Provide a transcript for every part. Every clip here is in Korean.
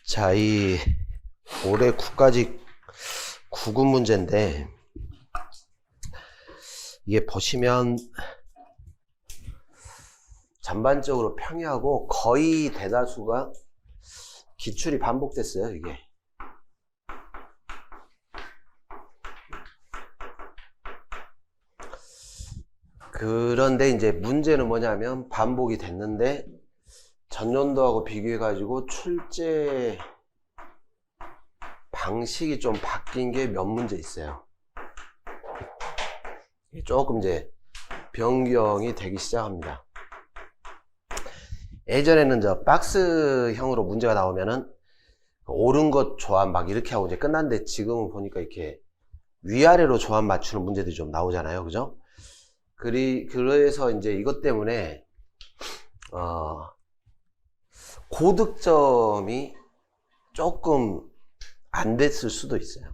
자, 이 올해 국가직 구급 문제인데, 이게 보시면 전반적으로 평이하고 거의 대다수가 기출이 반복됐어요, 이게. 그런데 이제 문제는 뭐냐면 반복이 됐는데 전년도하고 비교해가지고 출제 방식이 좀 바뀐 게 몇 문제 있어요. 조금 이제 변경이 되기 시작합니다. 예전에는 저 박스형으로 문제가 나오면은 옳은 것 조합 막 이렇게 하고 이제 끝났는데 지금은 보니까 이렇게 위아래로 조합 맞추는 문제들이 좀 나오잖아요. 그죠? 그래서 이제 이것 때문에 고득점이 조금 안 됐을 수도 있어요.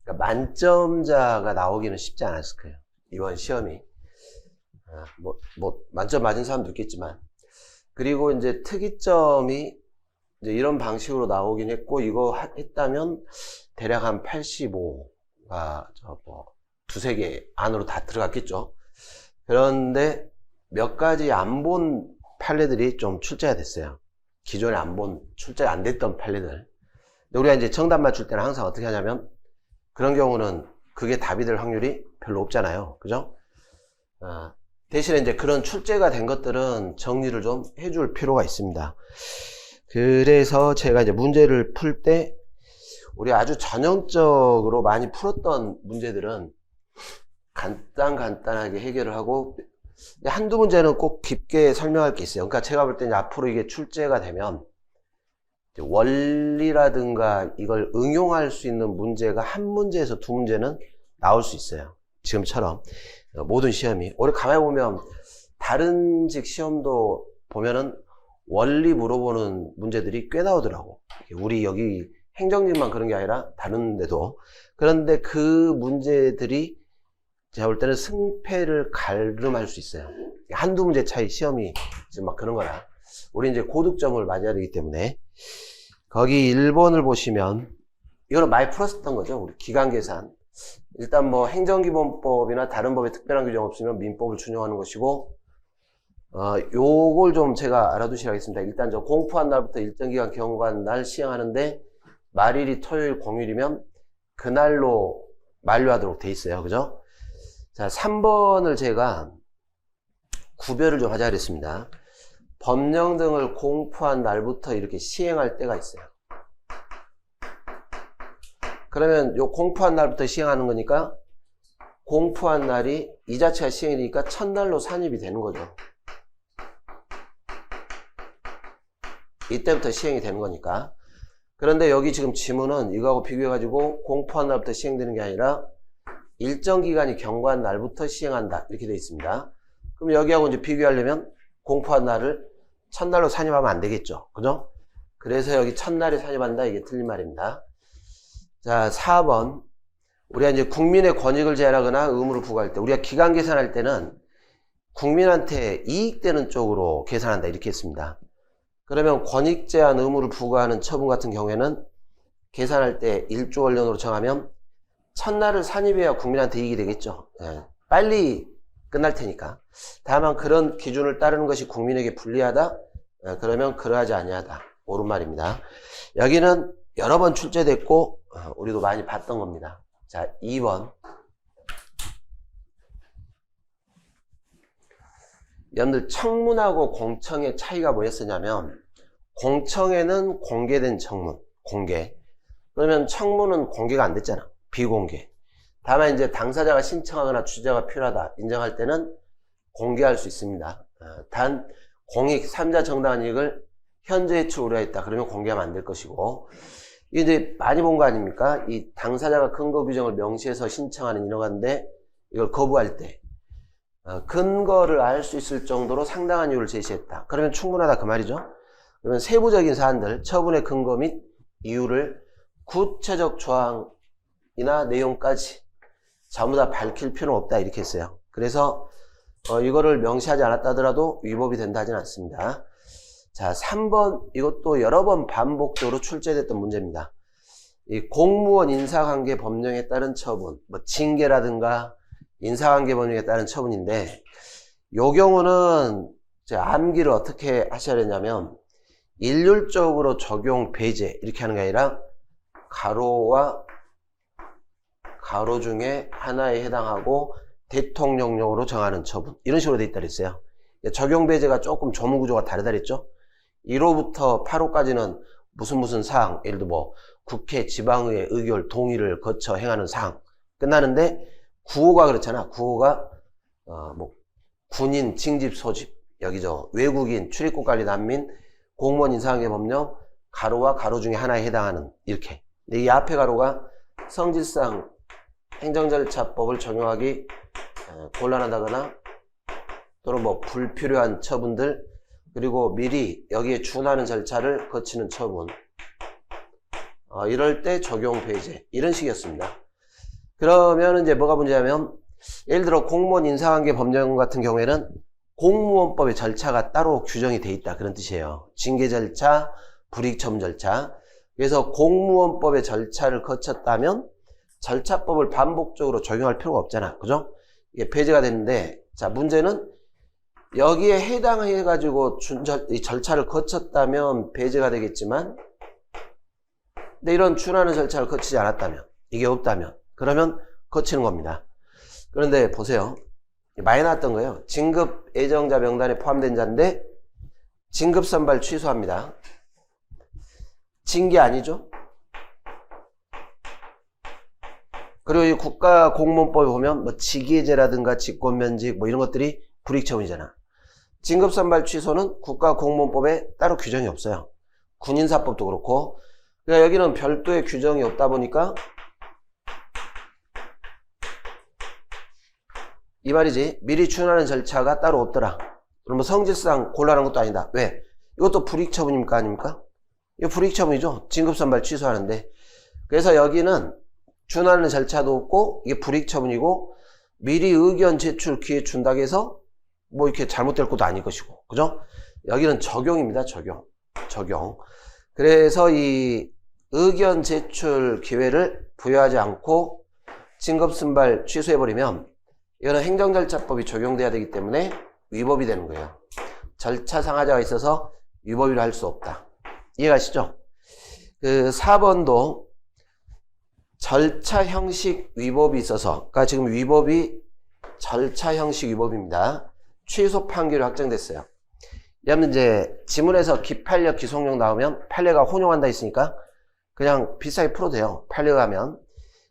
그러니까 만점자가 나오기는 쉽지 않았을 거예요. 이번 시험이. 만점 맞은 사람도 있겠지만. 그리고 이제 특이점이 이제 이런 방식으로 나오긴 했고, 이거 했다면 대략 한 85가 두세 개 안으로 다 들어갔겠죠. 그런데 몇 가지 안 본 판례들이 좀 출제가 됐어요. 기존에 출제가 안 됐던 판례들. 근데 우리가 이제 정답 맞출 때는 항상 어떻게 하냐면, 그런 경우는 그게 답이 될 확률이 별로 없잖아요. 그죠? 대신에 이제 그런 출제가 된 것들은 정리를 좀 해줄 필요가 있습니다. 그래서 제가 이제 문제를 풀 때, 우리 아주 전형적으로 많이 풀었던 문제들은 간단하게 해결을 하고, 한두 문제는 꼭 깊게 설명할 게 있어요. 그러니까 제가 볼 때 이제 앞으로 이게 출제가 되면 원리라든가 이걸 응용할 수 있는 문제가 한 문제에서 두 문제는 나올 수 있어요. 지금처럼 모든 시험이. 올해 가만히 보면 다른 직 시험도 보면은 원리 물어보는 문제들이 꽤 나오더라고. 우리 여기 행정직만 그런 게 아니라 다른 데도. 그런데 그 문제들이 제가 볼 때는 승패를 가름할 수 있어요. 한두 문제 차이 시험이 지금 막 그런 거라. 우리 이제 고득점을 맞아야 되기 때문에. 거기 1번을 보시면, 이거는 많이 풀었었던 거죠. 우리 기간계산. 일단 뭐 행정기본법이나 다른 법에 특별한 규정 없으면 민법을 준용하는 것이고, 요걸 좀 제가 알아두시라겠습니다. 일단 저 공포한 날부터 일정 기간 경과한 날 시행하는데, 말일이 토요일 공휴일이면 그날로 만료하도록 돼 있어요. 그죠? 자, 3번을 제가 구별을 좀 하자 그랬습니다. 법령 등을 공포한 날부터 이렇게 시행할 때가 있어요. 그러면 요 공포한 날부터 시행하는 거니까 공포한 날이 이 자체가 시행이니까 첫날로 산입이 되는 거죠. 이때부터 시행이 되는 거니까. 그런데 여기 지금 지문은 이거하고 비교해가지고 공포한 날부터 시행되는 게 아니라 일정 기간이 경과한 날부터 시행한다 이렇게 되어 있습니다. 그럼 여기하고 이제 비교하려면 공포한 날을 첫날로 산입하면 안 되겠죠. 그죠? 그래서 여기 첫날에 산입한다 이게 틀린 말입니다. 자, 4번. 우리가 이제 국민의 권익을 제한하거나 의무를 부과할 때, 우리가 기간 계산할 때는 국민한테 이익되는 쪽으로 계산한다 이렇게 했습니다. 그러면 권익 제한 의무를 부과하는 처분 같은 경우에는 계산할 때 1조 원론으로 정하면 첫날을 산입해야 국민한테 이익이 되겠죠. 예, 빨리 끝날 테니까. 다만 그런 기준을 따르는 것이 국민에게 불리하다? 그러면 그러하지 아니하다. 옳은 말입니다. 여기는 여러 번 출제됐고 우리도 많이 봤던 겁니다. 자, 2번. 여러분들 청문하고 공청의 차이가 뭐였었냐면, 공청회는 공개된 청문, 공개. 그러면 청문은 공개가 안 됐잖아. 비공개. 다만 이제 당사자가 신청하거나 취재가 필요하다 인정할 때는 공개할 수 있습니다. 단 공익, 3자 정당한 이익을 현재 해치 우려했다. 그러면 공개하면 안 될 것이고, 이제 많이 본 거 아닙니까? 이 당사자가 근거 규정을 명시해서 신청하는 인허가인데 이걸 거부할 때 근거를 알 수 있을 정도로 상당한 이유를 제시했다. 그러면 충분하다 그 말이죠. 그러면 세부적인 사안들, 처분의 근거 및 이유를 구체적 조항이나 내용까지 전부 다 밝힐 필요는 없다 이렇게 했어요. 그래서 이거를 명시하지 않았다 하더라도 위법이 된다 하진 않습니다. 자, 3번 이것도 여러 번 반복적으로 출제됐던 문제입니다. 이 공무원 인사관계 법령에 따른 처분, 뭐 징계라든가 인사관계 법령에 따른 처분인데, 요 경우는 이제 암기를 어떻게 하셔야 되냐면 일률적으로 적용 배제 이렇게 하는 게 아니라 가로와 가로 중에 하나에 해당하고 대통령령으로 정하는 처분, 이런 식으로 돼 있다 그랬어요. 적용 배제가 조금 조문구조가 다르다 그랬죠. 1호부터 8호까지는 무슨 사항, 예를 들어 뭐 국회 지방의회 의결 동의를 거쳐 행하는 사항 끝나는데, 9호가 그렇잖아. 9호가 뭐 군인 징집 소집, 여기죠, 외국인 출입국 관리 난민 공무원 인사관계 법령 가로와 가로 중에 하나에 해당하는, 이렇게. 근데 이 앞에 가로가 성질상 행정절차법을 적용하기 곤란하다거나 또는 뭐 불필요한 처분들, 그리고 미리 여기에 준하는 절차를 거치는 처분, 이럴 때 적용 배제, 이런 식이었습니다. 그러면 이제 뭐가 문제냐면, 예를 들어 공무원 인사관계 법령 같은 경우에는 공무원법의 절차가 따로 규정이 돼 있다, 그런 뜻이에요. 징계 절차, 불이익 처분 절차. 그래서 공무원법의 절차를 거쳤다면 절차법을 반복적으로 적용할 필요가 없잖아, 그죠? 이게 배제가 됐는데, 자, 문제는 여기에 해당해 가지고 이 절차를 거쳤다면 배제가 되겠지만, 근데 이런 준하는 절차를 거치지 않았다면, 이게 없다면, 그러면 거치는 겁니다. 그런데 보세요, 많이 나왔던 거예요. 진급 예정자 명단에 포함된 자인데 진급 선발 취소합니다. 징계 아니죠? 그리고 이 국가공무원법에 보면 뭐 직위해제라든가 직권면직 뭐 이런 것들이 불이익 처분이잖아. 진급 선발 취소는 국가공무원법에 따로 규정이 없어요. 군인사법도 그렇고. 그러니까 여기는 별도의 규정이 없다 보니까 이 말이지, 미리 준하는 절차가 따로 없더라. 그럼 성질상 곤란한 것도 아니다. 왜? 이것도 불이익 처분입니까? 아닙니까? 이거 불이익 처분이죠. 진급 선발 취소하는데. 그래서 여기는 준하는 절차도 없고 이게 불이익 처분이고, 미리 의견 제출 기회 준다고 해서 뭐 이렇게 잘못될 것도 아닐 것이고, 그죠? 여기는 적용입니다. 적용. 그래서 이 의견 제출 기회를 부여하지 않고 진급 선발 취소해버리면 이거는 행정절차법이 적용돼야 되기 때문에 위법이 되는 거예요. 절차상 하자가 있어서 위법이라 할 수 없다. 이해가시죠? 그 4번도 절차 형식 위법이 있어서, 그러니까 지금 위법이 절차 형식 위법입니다. 취소 판결이 확정됐어요. 왜냐면 이제 지문에서 기판력 기속력 나오면 판례가 혼용한다 했으니까 그냥 비싸게 풀어도 돼요, 판례가 하면.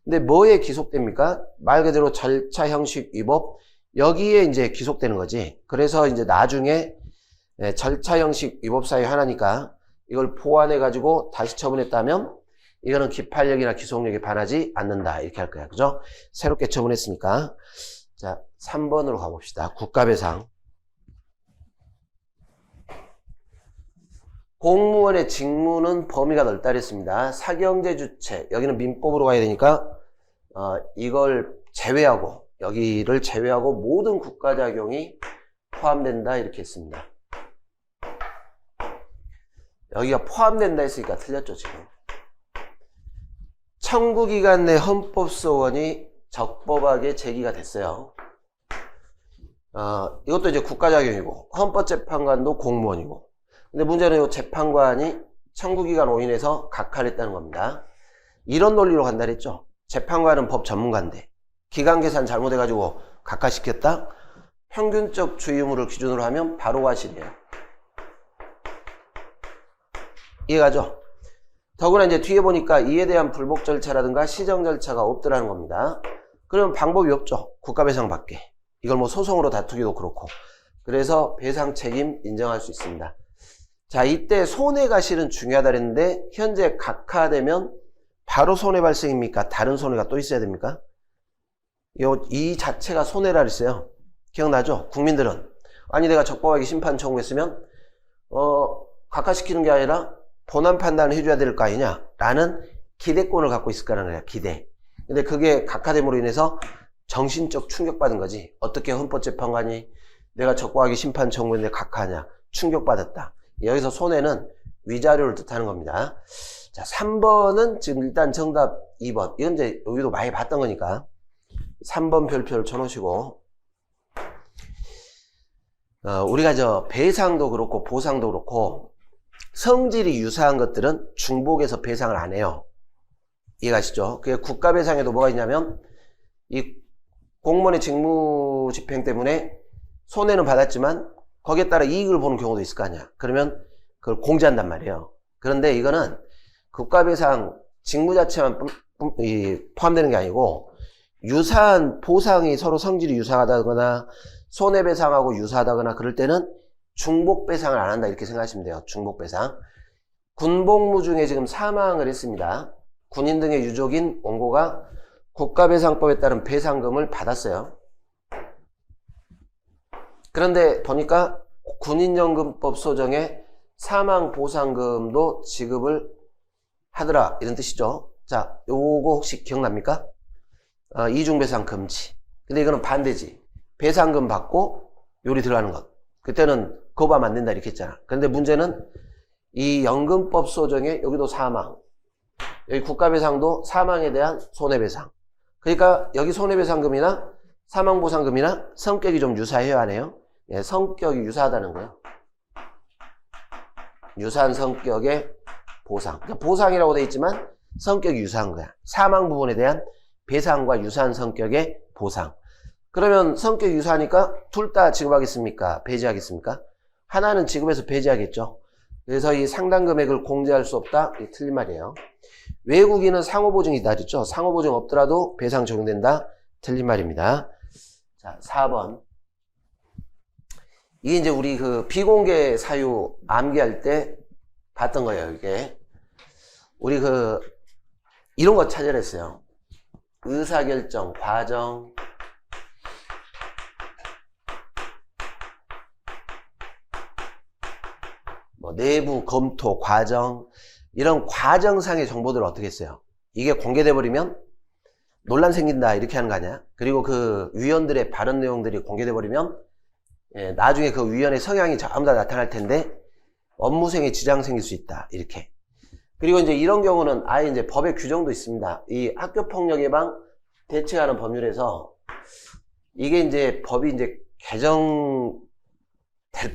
근데 뭐에 기속됩니까? 말 그대로 절차 형식 위법, 여기에 이제 기속되는 거지. 그래서 이제 나중에 절차 형식 위법 사유 하나니까 이걸 보완해 가지고 다시 처분했다면 이거는 기판력이나 기속력에 반하지 않는다, 이렇게 할 거야, 그죠? 새롭게 처분했으니까. 자, 3번으로 가봅시다. 국가배상. 공무원의 직무는 범위가 넓다 그랬습니다. 사경제 주체, 여기는 민법으로 가야 되니까 이걸 제외하고, 여기를 제외하고 모든 국가작용이 포함된다, 이렇게 했습니다. 여기가 포함된다 했으니까 틀렸죠, 지금. 청구기간 내 헌법소원이 적법하게 제기가 됐어요. 이것도 이제 국가작용이고, 헌법재판관도 공무원이고. 근데 문제는 이 재판관이 청구기간 5인에서 각하했다는 겁니다. 이런 논리로 간다 그랬죠. 재판관은 법 전문가인데 기간 계산 잘못해가지고 각하시켰다? 평균적 주의의무를 기준으로 하면 바로 과실이에요. 이해가죠? 더구나 이제 뒤에 보니까 이에 대한 불복 절차라든가 시정 절차가 없더라는 겁니다. 그러면 방법이 없죠. 국가배상 받게. 이걸 뭐 소송으로 다투기도 그렇고. 그래서 배상 책임 인정할 수 있습니다. 자, 이때 손해가 실은 중요하다 그랬는데 현재 각하되면 바로 손해 발생입니까? 다른 손해가 또 있어야 됩니까? 이 자체가 손해라 그랬어요. 기억나죠? 국민들은 아니 내가 적법하게 심판 청구했으면 각하시키는 게 아니라 본안 판단을 해줘야 될 거 아니냐 라는 기대권을 갖고 있을 거라는 거야. 기대. 근데 그게 각하됨으로 인해서 정신적 충격받은 거지. 어떻게 헌법재판관이 내가 적법하게 심판 청구했는데 각하하냐. 충격받았다. 여기서 손해는 위자료를 뜻하는 겁니다. 자, 3번은 지금 일단 정답 2번. 이건 이제 여기도 많이 봤던 거니까 3번 별표를 쳐놓으시고, 우리가 저 배상도 그렇고 보상도 그렇고 성질이 유사한 것들은 중복해서 배상을 안 해요. 이해가시죠? 그게 국가배상에도 뭐가 있냐면, 이 공무원의 직무집행 때문에 손해는 받았지만 거기에 따라 이익을 보는 경우도 있을 거 아니야. 그러면 그걸 공제한단 말이에요. 그런데 이거는 국가배상 직무 자체만 포함되는 게 아니고, 유사한 보상이 서로 성질이 유사하다거나 손해배상하고 유사하다거나 그럴 때는 중복배상을 안 한다, 이렇게 생각하시면 돼요. 중복배상. 군복무 중에 지금 사망을 했습니다. 군인 등의 유족인 원고가 국가배상법에 따른 배상금을 받았어요. 그런데 보니까 군인연금법 소정에 사망보상금도 지급을 하더라, 이런 뜻이죠. 자, 요거 혹시 기억납니까? 이중배상 금지. 근데 이거는 반대지. 배상금 받고 요리 들어가는 것. 그때는 거부하면 안 된다, 이렇게 했잖아. 그런데 문제는 이 연금법 소정에 여기도 사망, 여기 국가배상도 사망에 대한 손해배상. 그러니까 여기 손해배상금이나 사망보상금이나 성격이 좀 유사해야 하네요. 예, 성격이 유사하다는 거예요. 유사한 성격의 보상. 그러니까 보상이라고 되어 있지만 성격이 유사한 거야. 사망 부분에 대한 배상과 유사한 성격의 보상. 그러면 성격이 유사하니까 둘 다 지급하겠습니까? 배제하겠습니까? 하나는 지급해서 배제하겠죠. 그래서 이 상당 금액을 공제할 수 없다? 이게 틀린 말이에요. 외국인은 상호보증이다 그랬죠. 상호보증 없더라도 배상 적용된다? 틀린 말입니다. 자, 4번. 이게 이제 우리 그 비공개 사유 암기할 때 봤던 거예요, 이게. 우리 그 이런 거 찾아냈어요. 의사결정, 과정, 뭐 내부 검토, 과정, 이런 과정상의 정보들을 어떻게 했어요? 이게 공개돼 버리면 논란 생긴다, 이렇게 하는 거 아니야? 그리고 그 위원들의 발언 내용들이 공개돼 버리면 나중에 그 위원의 성향이 전부 다 나타날 텐데 업무 수행에 지장 생길 수 있다, 이렇게. 그리고 이제 이런 경우는 아예 이제 법의 규정도 있습니다. 이 학교폭력 예방 대책하는 법률에서 이게 이제 법이 이제 개정될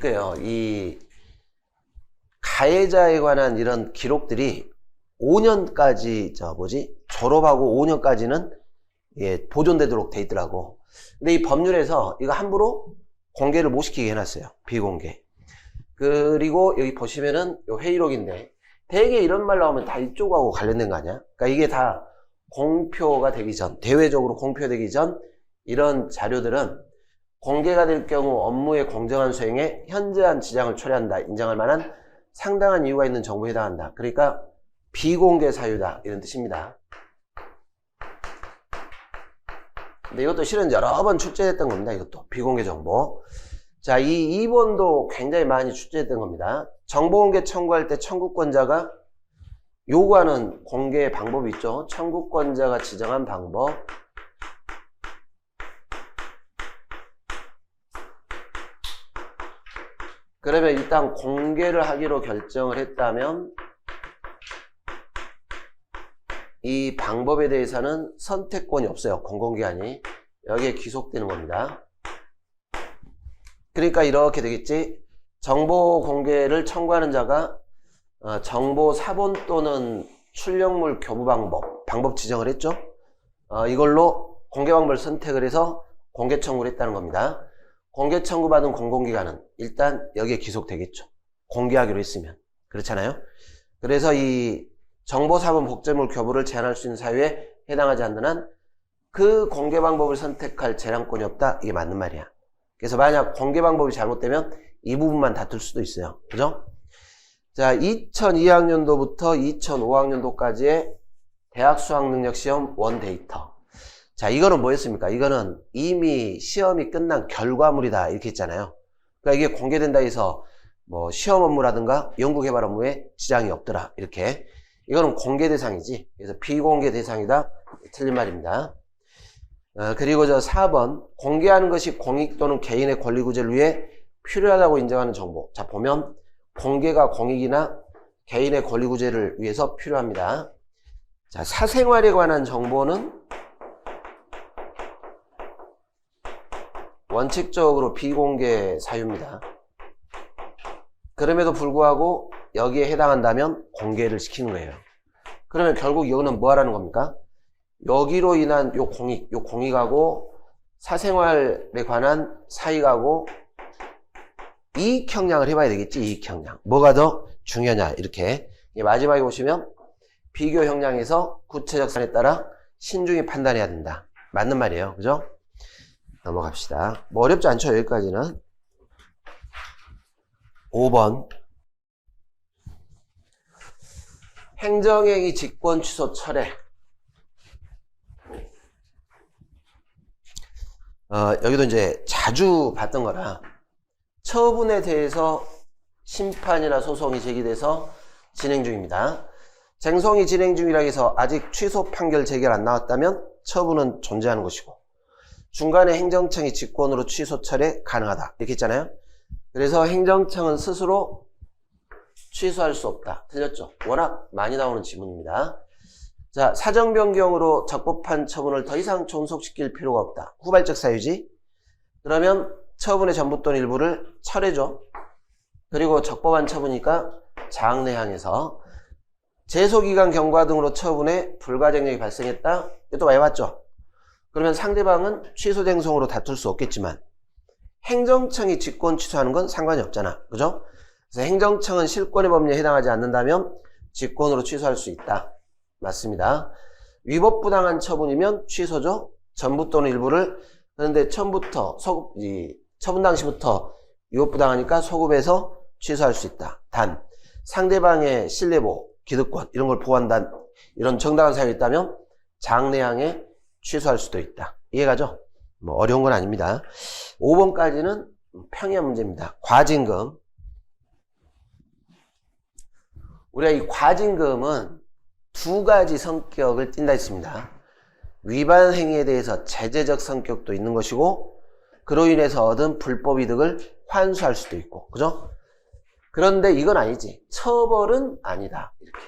거예요. 이 가해자에 관한 이런 기록들이 5년까지 졸업하고 5년까지는 보존되도록 돼 있더라고. 근데 이 법률에서 이거 함부로 공개를 못 시키게 해놨어요. 비공개. 그리고 여기 보시면은 요 회의록인데 대개 이런 말 나오면 다 이쪽하고 관련된 거 아니야? 그러니까 이게 다 공표가 되기 전, 대외적으로 공표되기 전 이런 자료들은 공개가 될 경우 업무의 공정한 수행에 현저한 지장을 초래한다, 인정할 만한 상당한 이유가 있는 정보에 해당한다. 그러니까 비공개 사유다, 이런 뜻입니다. 근데 이것도 실은 여러 번 출제됐던 겁니다. 이것도 비공개 정보. 자, 이 2번도 굉장히 많이 출제됐던 겁니다. 정보공개 청구할 때 청구권자가 요구하는 공개 방법이 있죠. 청구권자가 지정한 방법. 그러면 일단 공개를 하기로 결정을 했다면 이 방법에 대해서는 선택권이 없어요. 공공기관이. 여기에 귀속되는 겁니다. 그러니까 이렇게 되겠지. 정보 공개를 청구하는 자가 정보 사본 또는 출력물 교부 방법 지정을 했죠. 이걸로 공개 방법을 선택을 해서 공개 청구를 했다는 겁니다. 공개 청구받은 공공기관은 일단 여기에 귀속되겠죠. 공개하기로 했으면. 그렇잖아요. 그래서 이 정보사본 복제물 교부를 제한할 수 있는 사유에 해당하지 않는 한 그 공개 방법을 선택할 재량권이 없다. 이게 맞는 말이야. 그래서 만약 공개 방법이 잘못되면 이 부분만 다툴 수도 있어요. 그죠? 자, 2002학년도부터 2005학년도까지의 대학 수학능력시험 원데이터. 자, 이거는 뭐였습니까? 이거는 이미 시험이 끝난 결과물이다, 이렇게 했잖아요. 그러니까 이게 공개된다 해서 뭐 시험 업무라든가 연구개발 업무에 지장이 없더라, 이렇게. 이거는 공개 대상이지. 그래서 비공개 대상이다. 틀린 말입니다. 그리고 저 4번. 공개하는 것이 공익 또는 개인의 권리 구제를 위해 필요하다고 인정하는 정보. 자, 보면 공개가 공익이나 개인의 권리구제를 위해서 필요합니다. 자, 사생활에 관한 정보는 원칙적으로 비공개 사유입니다. 그럼에도 불구하고 여기에 해당한다면 공개를 시키는 거예요. 그러면 결국 이거는 뭐 하라는 겁니까? 여기로 인한 요 공익하고 사생활에 관한 사익하고 이익 형량을 해봐야 되겠지. 이익 형량. 뭐가 더 중요하냐. 이렇게 마지막에 보시면 비교 형량에서 구체적 사안에 따라 신중히 판단해야 된다. 맞는 말이에요. 그죠? 넘어갑시다. 뭐 어렵지 않죠. 여기까지는. 5번. 행정행위 직권 취소 철회. 여기도 이제 자주 봤던 거라 처분에 대해서 심판이나 소송이 제기돼서 진행 중입니다. 쟁송이 진행 중이라 해서 아직 취소 판결 재결 안 나왔다면 처분은 존재하는 것이고 중간에 행정청이 직권으로 취소 철회 가능하다 이렇게 했잖아요. 그래서 행정청은 스스로 취소할 수 없다. 틀렸죠? 워낙 많이 나오는 지문입니다. 자, 사정 변경으로 적법한 처분을 더 이상 존속시킬 필요가 없다. 후발적 사유지. 그러면 처분의 전부 또는 일부를 철회죠. 그리고 적법한 처분이니까 장내항에서 제소기간 경과 등으로 처분에 불가쟁력이 발생했다. 이것도 많이 봤죠. 그러면 상대방은 취소쟁송으로 다툴 수 없겠지만 행정청이 직권 취소하는 건 상관이 없잖아. 그죠? 그래서 행정청은 실권의 법률에 해당하지 않는다면 직권으로 취소할 수 있다. 맞습니다. 위법부당한 처분이면 취소죠. 전부 또는 일부를. 그런데 처음부터 처분 당시부터 위법부당하니까 소급해서 취소할 수 있다. 단 상대방의 신뢰보호, 기득권 이런 걸 보호한다는 이런 정당한 사유가 있다면 장내항에 취소할 수도 있다. 이해가죠? 뭐 어려운 건 아닙니다. 5번까지는 평이한 문제입니다. 과징금. 우리가 이 과징금은 두 가지 성격을 띈다 했습니다. 위반 행위에 대해서 제재적 성격도 있는 것이고 그로 인해서 얻은 불법 이득을 환수할 수도 있고, 그죠? 그런데 이건 아니지. 처벌은 아니다. 이렇게.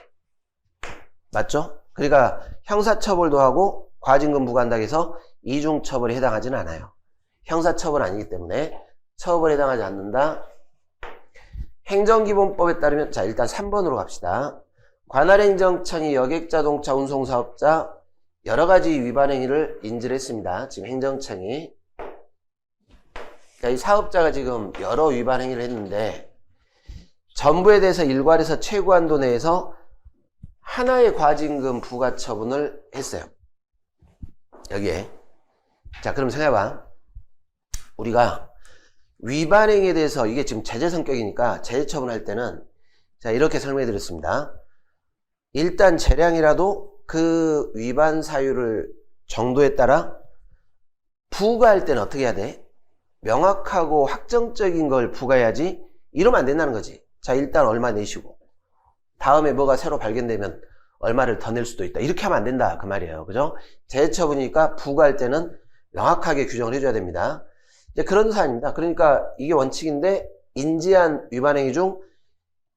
맞죠? 그러니까 형사처벌도 하고 과징금 부과한다고 해서 이중처벌에 해당하지는 않아요. 형사처벌 아니기 때문에 처벌에 해당하지 않는다. 행정기본법에 따르면 자 일단 3번으로 갑시다. 관할행정청이 여객자동차 운송사업자 여러가지 위반 행위를 인지를 했습니다. 지금 행정청이 그러니까 이 사업자가 지금 여러 위반 행위를 했는데 전부에 대해서 일괄해서 최고한도 내에서 하나의 과징금 부과 처분을 했어요. 여기에 자 그럼 생각해봐. 우리가 위반 행위에 대해서 이게 지금 제재 성격이니까 제재 처분할 때는 자 이렇게 설명해 드렸습니다. 일단 재량이라도 그 위반 사유를 정도에 따라 부과할 때는 어떻게 해야 돼? 명확하고 확정적인 걸 부과해야지. 이러면 안 된다는 거지. 자 일단 얼마 내시고 다음에 뭐가 새로 발견되면 얼마를 더 낼 수도 있다. 이렇게 하면 안 된다 그 말이에요. 그죠? 재처분이니까 부과할 때는 명확하게 규정을 해줘야 됩니다. 이제 그런 사안입니다. 그러니까 이게 원칙인데 인지한 위반 행위 중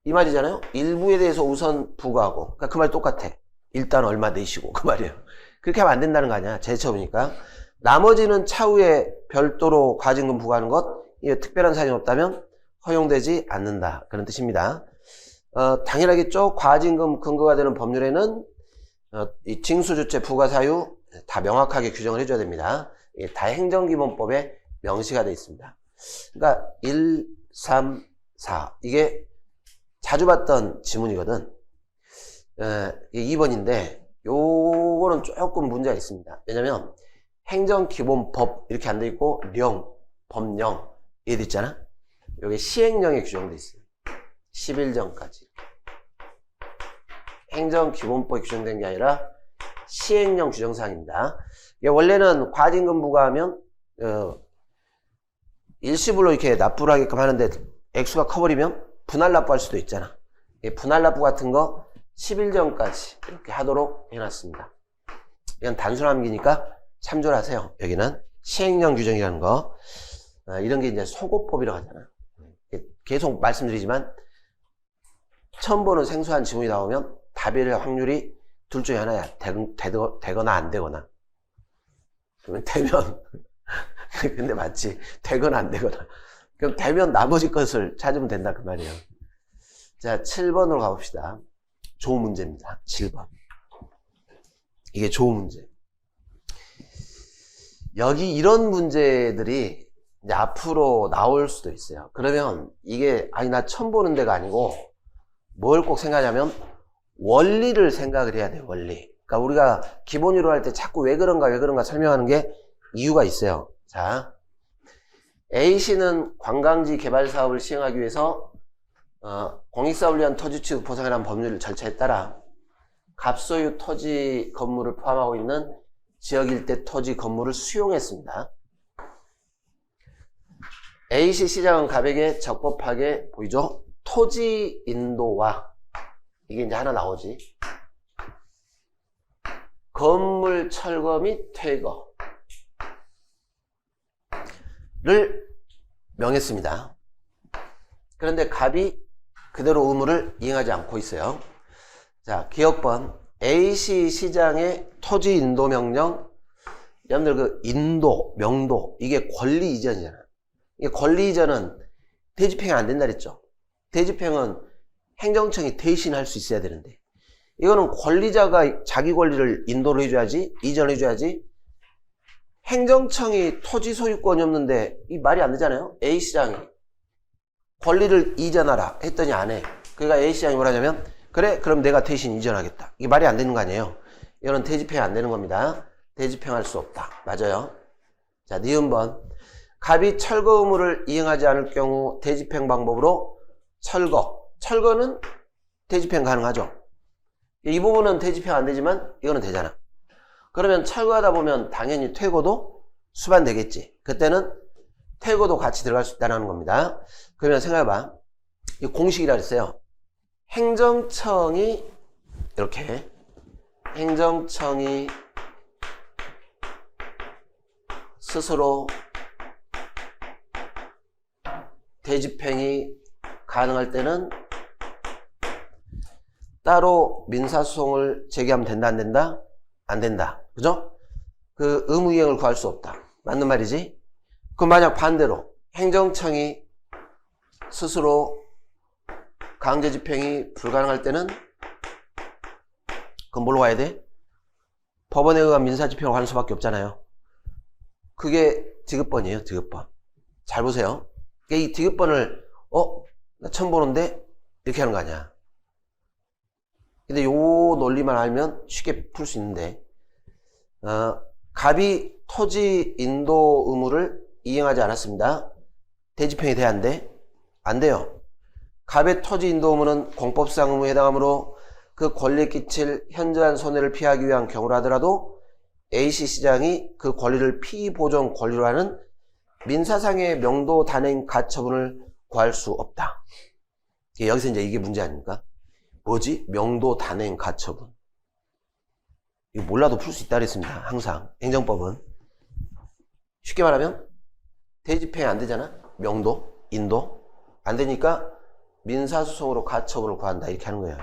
이 말이잖아요. 일부에 대해서 우선 부과하고 그러니까 그 말이 똑같아. 일단 얼마 내시고 그 말이에요. 그렇게 하면 안 된다는 거 아니야. 재처분이니까. 나머지는 차후에 별도로 과징금 부과하는 것 이게 특별한 사정이 없다면 허용되지 않는다. 그런 뜻입니다. 당연하겠죠. 과징금 근거가 되는 법률에는 이 징수주체 부과 사유 다 명확하게 규정을 해줘야 됩니다. 다 행정기본법에 명시가 되어 있습니다. 그러니까 1, 3, 4 이게 자주 봤던 지문이거든. 2번인데 요거는 조금 문제가 있습니다. 왜냐면 행정기본법 이렇게 안 돼 있고 령, 법령 이게 있잖아. 여기 시행령에 규정되어 있어요. 11정까지. 행정기본법에 규정된 게 아니라 시행령 규정사항입니다. 원래는 과징금 부과하면 일시불로 이렇게 납부를 하게끔 하는데 액수가 커버리면 분할 납부할 수도 있잖아. 분할 납부 같은 거 11정까지 이렇게 하도록 해놨습니다. 이건 단순함기니까 참조를 하세요. 여기는 시행령 규정이라는 거 이런 게 이제 소고법이라고 하잖아. 계속 말씀드리지만 처음 보는 생소한 지문이 나오면 답일 확률이 둘 중에 하나야. 되거나 안 되거나. 그러면 되면 근데 맞지. 되거나 안 되거나. 그럼 되면 나머지 것을 찾으면 된다 그 말이에요. 자, 7번으로 가봅시다. 좋은 문제입니다. 7번. 이게 좋은 문제. 여기 이런 문제들이 이제 앞으로 나올 수도 있어요. 그러면 이게 아니 나 처음 보는 데가 아니고 뭘 꼭 생각하냐면 원리를 생각을 해야 돼요. 원리. 그러니까 우리가 기본으로 할 때 자꾸 왜 그런가 설명하는 게 이유가 있어요. 자, A씨는 관광지 개발 사업을 시행하기 위해서 공익사업을 위한 토지 취득 보상에 관한 법률 절차에 따라 갑소유 토지 건물을 포함하고 있는 지역 일대 토지 건물을 수용했습니다. A씨 시장은 갑에게 적법하게 보이죠? 토지 인도와 이게 이제 하나 나오지. 건물 철거 및 퇴거를 명했습니다. 그런데 갑이 그대로 의무를 이행하지 않고 있어요. 자, 기억번 A씨 시장의 토지 인도 명령. 여러분들 그 인도, 명도 이게 권리 이전이잖아. 이게 권리 이전은 대집행이 안 된다 그랬죠. 대집행은 행정청이 대신할 수 있어야 되는데 이거는 권리자가 자기 권리를 인도를 해줘야지, 이전을 해줘야지. 행정청이 토지 소유권이 없는데 이 말이 안 되잖아요. A시장이 권리를 이전하라 했더니 안 해. 그러니까 A시장이 뭐라냐면 그래 그럼 내가 대신 이전하겠다. 이게 말이 안 되는 거 아니에요. 이거는 대집행이 안 되는 겁니다. 대집행할 수 없다. 맞아요. 자, 니은번 갑이 철거 의무를 이행하지 않을 경우 대집행 방법으로 철거는 대집행 가능하죠. 이 부분은 대집행 안 되지만 이거는 되잖아. 그러면 철거하다 보면 당연히 퇴거도 수반되겠지. 그때는 퇴거도 같이 들어갈 수 있다는 겁니다. 그러면 생각해봐. 이 공식이라 그랬어요. 행정청이 이렇게 행정청이 스스로 대집행이 가능할 때는 따로 민사소송을 제기하면 된다 안 된다? 안 된다. 그죠? 그 의무이행을 구할 수 없다. 맞는 말이지? 그럼 만약 반대로 행정청이 스스로 강제집행이 불가능할 때는 그럼 뭘로 가야 돼? 법원에 의한 민사집행으로 가는 수밖에 없잖아요. 그게 디귿번이에요. 디귿번. 잘 보세요. 이 디귿번을 나 처음 보는데 이렇게 하는 거 아니야. 근데 요 논리만 알면 쉽게 풀 수 있는데 갑이 토지 인도 의무를 이행하지 않았습니다. 대집행이 돼야 안 돼? 안 돼요. 갑의 토지 인도 의무는 공법상 의무에 해당하므로 그 권리에 끼칠 현저한 손해를 피하기 위한 경우라 하더라도 A씨 시장이 그 권리를 피보존 권리로 하는 민사상의 명도 단행 가처분을 구할 수 없다. 여기서 이제 이게 문제 아닙니까? 뭐지? 명도 단행 가처분. 이거 몰라도 풀 수 있다 그랬습니다. 항상 행정법은 쉽게 말하면 대집행이 안 되잖아. 명도, 인도 안 되니까 민사소송으로 가처분을 구한다 이렇게 하는 거예요.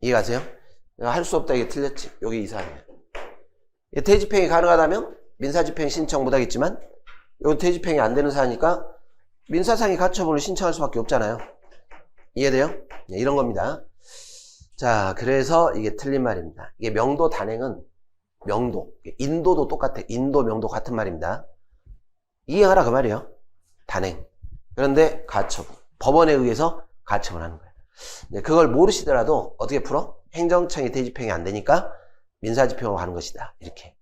이해가세요? 할 수 없다 이게 틀렸지. 여기 이상해요. 대집행이 가능하다면 민사집행 신청 못하겠지만 여기 대집행이 안 되는 사니까 민사상의 가처분을 신청할 수밖에 없잖아요. 이해돼요? 네, 이런 겁니다. 자, 그래서 이게 틀린 말입니다. 이게 명도 단행은 명도, 인도도 똑같아. 인도, 명도 같은 말입니다. 이행하라 그 말이에요. 단행. 그런데 가처분. 법원에 의해서 가처분하는 거예요. 네, 그걸 모르시더라도 어떻게 풀어? 행정청이 대집행이 안 되니까 민사집행으로 가는 것이다. 이렇게.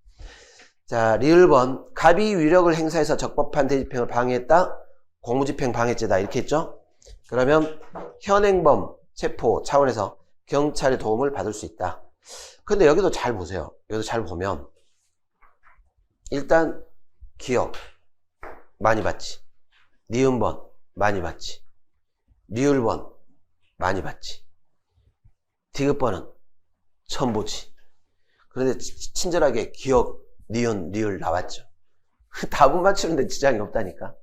자, 리을번 갑이 위력을 행사해서 적법한 대집행을 방해했다. 공무집행 방해죄다. 이렇게 했죠. 그러면 현행범 체포 차원에서 경찰의 도움을 받을 수 있다. 근데 여기도 잘 보세요. 여기도 잘 보면 일단 기억 많이 받지. 니은번 많이 받지. 리을번 많이 받지. 디귿번은 처음 보지. 그런데 친절하게 기억, 니은, 리을 나왔죠. 답은 맞추는데 지장이 없다니까.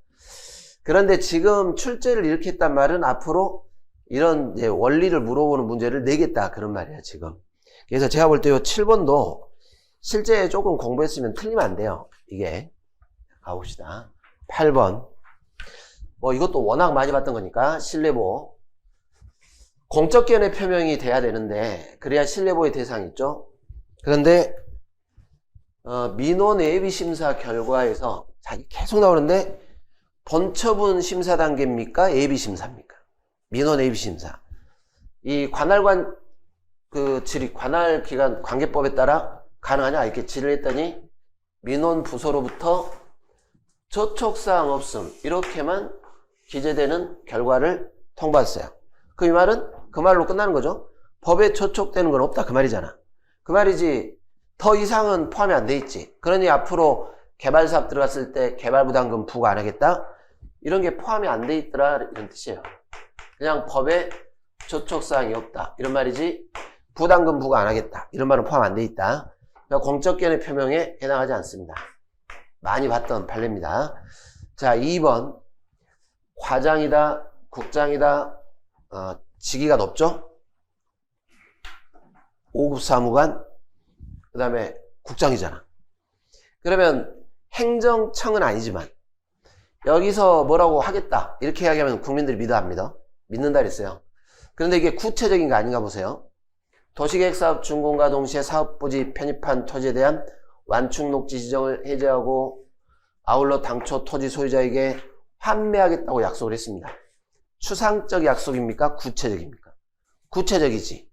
그런데 지금 출제를 이렇게 했단 말은 앞으로 이런 이제 원리를 물어보는 문제를 내겠다 그런 말이에요 지금. 그래서 제가 볼 때 요 7번도 실제 조금 공부했으면 틀리면 안 돼요. 이게 가봅시다. 8번 뭐 이것도 워낙 많이 봤던 거니까 신뢰보 공적견해 표명이 돼야 되는데 그래야 신뢰보의 대상이 있죠. 그런데 민원 예비 심사 결과에서 계속 나오는데 본처분 심사 단계입니까? 예비 심사입니까? 민원 예비 심사. 이 관할관 질의 관할 기관 관계법에 따라 가능하냐 이렇게 질의를 했더니 민원 부서로부터 저촉사항 없음 이렇게만 기재되는 결과를 통보했어요. 그 이 말은 그 말로 끝나는 거죠. 법에 저촉되는 건 없다 그 말이잖아. 그 말이지 더 이상은 포함이 안 돼 있지. 그러니 앞으로 개발사업 들어갔을 때 개발부담금 부과 안 하겠다? 이런 게 포함이 안 돼 있더라 이런 뜻이에요. 그냥 법에 저촉사항이 없다 이런 말이지 부담금 부과 안 하겠다 이런 말은 포함 안 돼 있다. 그러니까 공적견해 표명에 해당하지 않습니다. 많이 봤던 판례입니다. 자 2번 과장이다 국장이다 직위가 높죠. 5급 사무관 그 다음에 국장이잖아. 그러면 행정청은 아니지만 여기서 뭐라고 하겠다 이렇게 이야기하면 국민들이 믿어 안 믿어? 믿는다 그랬어요. 그런데 이게 구체적인 거 아닌가 보세요. 도시계획사업 준공과 동시에 사업부지 편입한 토지에 대한 완충녹지 지정을 해제하고 아울러 당초 토지 소유자에게 환매하겠다고 약속을 했습니다. 추상적 약속입니까? 구체적입니까? 구체적이지.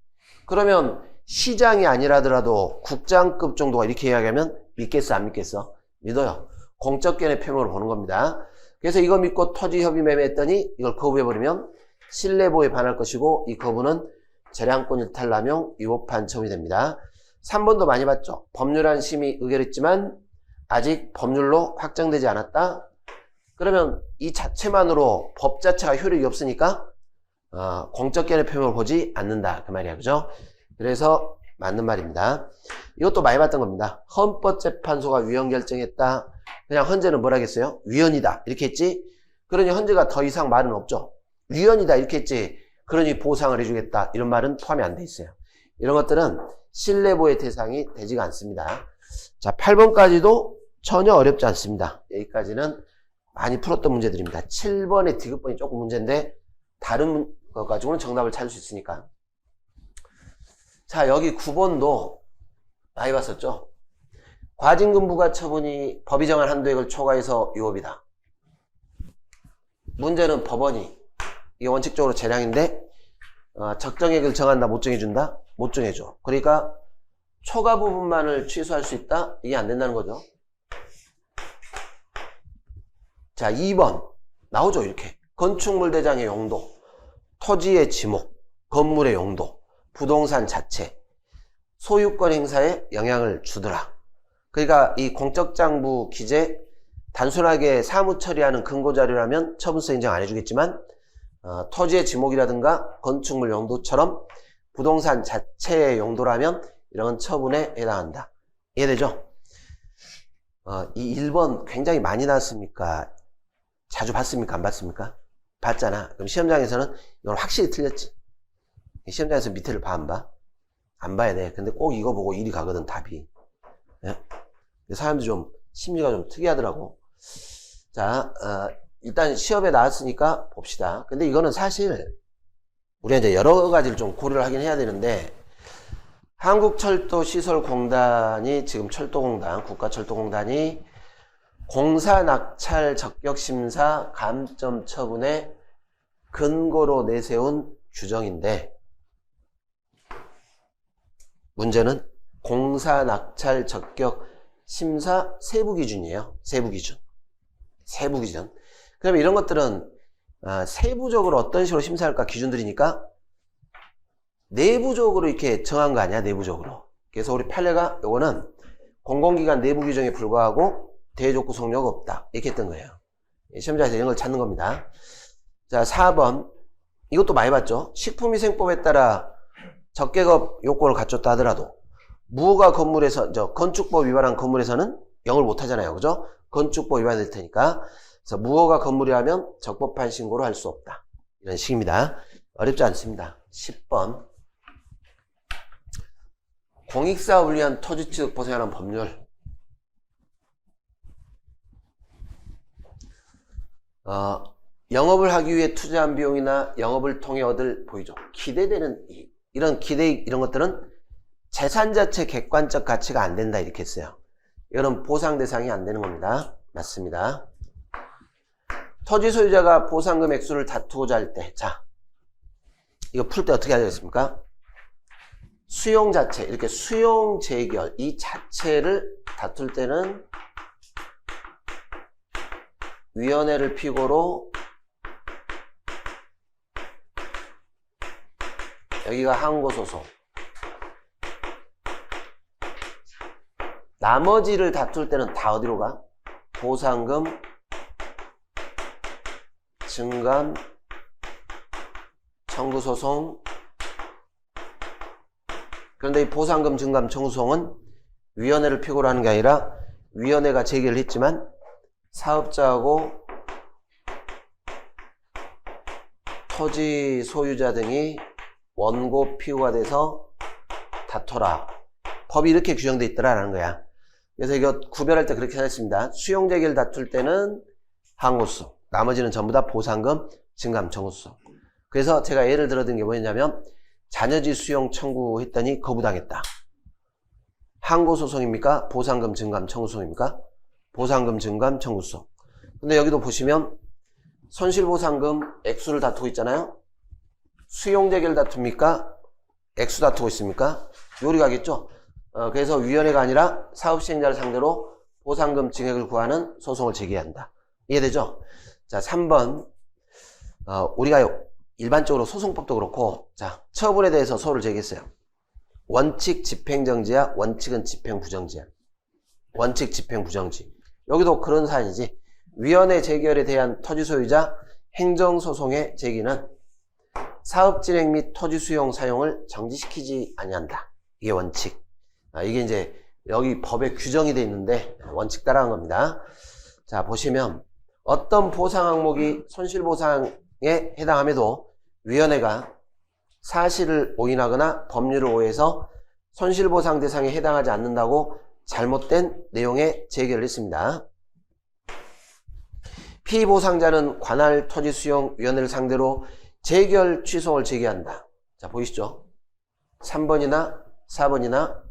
그러면 시장이 아니라더라도 국장급 정도가 이렇게 이야기하면 믿겠어 안 믿겠어? 믿어요. 공적견해 표명으로 보는 겁니다. 그래서 이거 믿고 토지 협의 매매했더니 이걸 거부해버리면 신뢰보호에 반할 것이고 이 거부는 재량권 일탈남용 위법한 처분이 됩니다. 3번도 많이 봤죠. 법률안 심의 의결했지만 아직 법률로 확정되지 않았다. 그러면 이 자체만으로 법 자체가 효력이 없으니까 공적견해 표명을 보지 않는다 그 말이야. 그죠? 그래서 맞는 말입니다. 이것도 많이 봤던 겁니다. 헌법재판소가 위헌 결정했다. 그냥 헌재는 뭐라 했어요? 위헌이다 이렇게 했지. 그러니 헌재가 더 이상 말은 없죠. 위헌이다 이렇게 했지. 그러니 보상을 해주겠다 이런 말은 포함이 안 돼 있어요. 이런 것들은 신뢰보호의 대상이 되지가 않습니다. 자 8번까지도 전혀 어렵지 않습니다. 여기까지는 많이 풀었던 문제들입니다. 7번의 디귿번이 조금 문제인데 다른 것 가지고는 정답을 찾을 수 있으니까. 자 여기 9번도 많이 봤었죠. 과징금 부과 처분이 법이 정한 한도액을 초과해서 위법이다. 문제는 법원이 이게 원칙적으로 재량인데 적정액을 정한다 못 정해준다? 못 정해줘. 그러니까 초과 부분만을 취소할 수 있다? 이게 안 된다는 거죠. 자 2번 나오죠 이렇게. 건축물 대장의 용도, 토지의 지목, 건물의 용도, 부동산 자체, 소유권 행사에 영향을 주더라. 그러니까 이 공적장부 기재 단순하게 사무 처리하는 근거자료라면 처분서 인정 안 해주겠지만 토지의 지목이라든가 건축물 용도처럼 부동산 자체의 용도라면 이런 처분에 해당한다. 이해되죠? 이 1번 굉장히 많이 나왔습니까? 자주 봤습니까? 안 봤습니까? 봤잖아. 그럼 시험장에서는 이건 확실히 틀렸지. 시험장에서 밑에를 봐, 안 봐? 안 봐야 돼. 근데 꼭 이거 보고 일이 가거든, 답이. 예? 사람들이 좀, 심리가 좀 특이하더라고. 자, 일단 시험에 나왔으니까 봅시다. 근데 이거는 사실, 우리가 이제 여러 가지를 좀 고려를 하긴 해야 되는데, 한국철도시설공단이, 지금 철도공단, 국가철도공단이 공사 낙찰 적격심사 감점 처분의 근거로 내세운 규정인데, 문제는 공사 낙찰 적격 심사 세부 기준이에요. 세부 기준. 세부 기준. 그러면 이런 것들은 세부적으로 어떤 식으로 심사할까 기준들이니까 내부적으로 이렇게 정한 거 아니야, 내부적으로. 그래서 우리 판례가 요거는 공공기관 내부 규정에 불과하고 대조구 속력 없다. 이렇게 했던 거예요. 시험장에서 이런 걸 찾는 겁니다. 자, 4번. 이것도 많이 봤죠? 식품위생법에 따라 적개업 요건을 갖췄다 하더라도 무허가 건물에서, 건축법 위반한 건물에서는 영을 못 하잖아요. 그죠? 건축법 위반될 테니까. 그래서 무허가 건물이라면 적법한 신고를 할 수 없다. 이런 식입니다. 어렵지 않습니다. 10번. 공익사업을 위한 토지 취득 보상에 관한 법률. 영업을 하기 위해 투자한 비용이나 영업을 통해 얻을 보이죠. 기대되는 이런 기대 이런 것들은 재산 자체 객관적 가치가 안 된다 이렇게 했어요. 이건 보상 대상이 안 되는 겁니다. 맞습니다. 토지 소유자가 보상금 액수를 다투고자 할 때, 자, 이거 풀 때 어떻게 하겠습니까? 수용 자체, 이렇게 수용 재결 이 자체를 다툴 때는 위원회를 피고로 여기가 항고소송, 나머지를 다툴 때는 다 어디로 가? 보상금, 증감, 청구소송. 그런데 이 보상금, 증감, 청구소송은 위원회를 피고로 하는 게 아니라 위원회가 제기를 했지만 사업자하고 토지 소유자 등이 원고 피고가 돼서 다퉈라. 법이 이렇게 규정되어 있더라라는 거야. 그래서 이거 구별할 때 그렇게 하겠습니다. 수용 재개를 다툴 때는 항고소송, 나머지는 전부 다 보상금, 증감, 청구소송. 그래서 제가 예를 들어든 게 뭐였냐면 자녀지 수용 청구했더니 거부당했다. 항고소송입니까? 보상금, 증감, 청구소송입니까? 보상금, 증감, 청구소송. 근데 여기도 보시면 손실보상금 액수를 다투고 있잖아요. 수용 재개를 다툽니까? 액수 다투고 있습니까? 요리 가겠죠? 그래서 위원회가 아니라 사업시행자를 상대로 보상금 증액을 구하는 소송을 제기한다. 이해되죠? 자, 3번. 우리가 일반적으로 소송법도 그렇고, 자, 처분에 대해서 소를 제기했어요. 원칙 집행정지야, 원칙은 집행부정지야. 원칙 집행부정지. 여기도 그런 사안이지. 위원회 재결에 대한 토지 소유자 행정소송의 제기는 사업 진행 및 토지 수용 사용을 정지시키지 아니한다. 이게 원칙. 이게 이제 여기 법에 규정이 되어 있는데 원칙 따라한 겁니다. 자, 보시면 어떤 보상 항목이 손실보상에 해당함에도 위원회가 사실을 오인하거나 법률을 오해해서 손실보상 대상에 해당하지 않는다고 잘못된 내용의 제기를 했습니다. 피보상자는 관할 토지수용위원회를 상대로 재결 취소를 제기한다. 자, 보이시죠? 3번이나 4번이나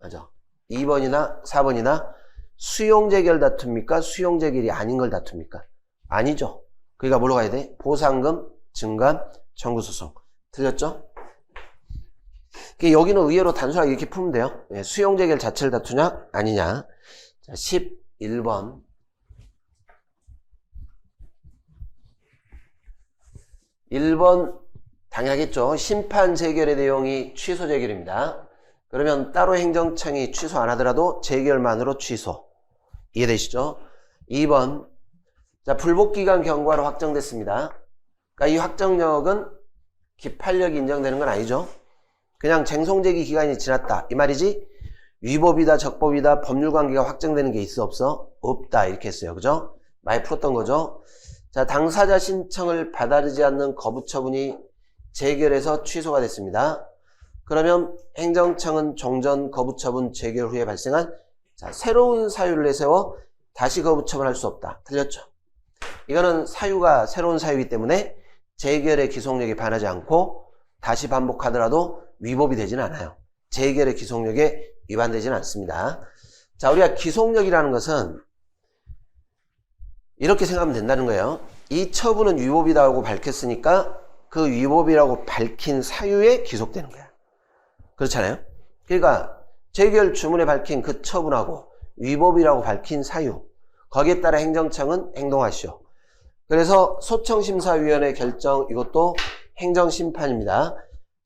맞아. 2번이나 4번이나 수용재결 다툽니까? 수용재결이 아닌 걸 다툽니까? 아니죠. 그러니까 뭘로 가야 돼? 보상금, 증감, 청구소송. 틀렸죠? 여기는 의외로 단순하게 이렇게 풀면 돼요. 수용재결 자체를 다투냐? 아니냐? 자, 11번. 1번 당연하겠죠. 심판 재결의 내용이 취소 재결입니다. 그러면 따로 행정청이 취소 안 하더라도 재결만으로 취소. 이해되시죠? 2번. 자, 불복기간 경과로 확정됐습니다. 그러니까 이 확정력은 기판력이 인정되는 건 아니죠. 그냥 쟁송제기 기간이 지났다. 이 말이지? 위법이다, 적법이다, 법률관계가 확정되는 게 있어, 없어? 없다. 이렇게 했어요. 그죠? 많이 풀었던 거죠. 자, 당사자 신청을 받아들이지 않는 거부처분이 재결해서 취소가 됐습니다. 그러면 행정청은 종전 거부처분 재결 후에 발생한 자, 새로운 사유를 내세워 다시 거부처분할 수 없다. 틀렸죠? 이거는 사유가 새로운 사유이기 때문에 재결의 기속력이 반하지 않고 다시 반복하더라도 위법이 되지는 않아요. 재결의 기속력에 위반되지는 않습니다. 자, 우리가 기속력이라는 것은 이렇게 생각하면 된다는 거예요. 이 처분은 위법이라고 밝혔으니까 그 위법이라고 밝힌 사유에 기속되는 거야. 그렇잖아요. 그러니까 재결 주문에 밝힌 그 처분하고 위법이라고 밝힌 사유, 거기에 따라 행정청은 행동하시오. 그래서 소청심사위원회 결정, 이것도 행정심판입니다.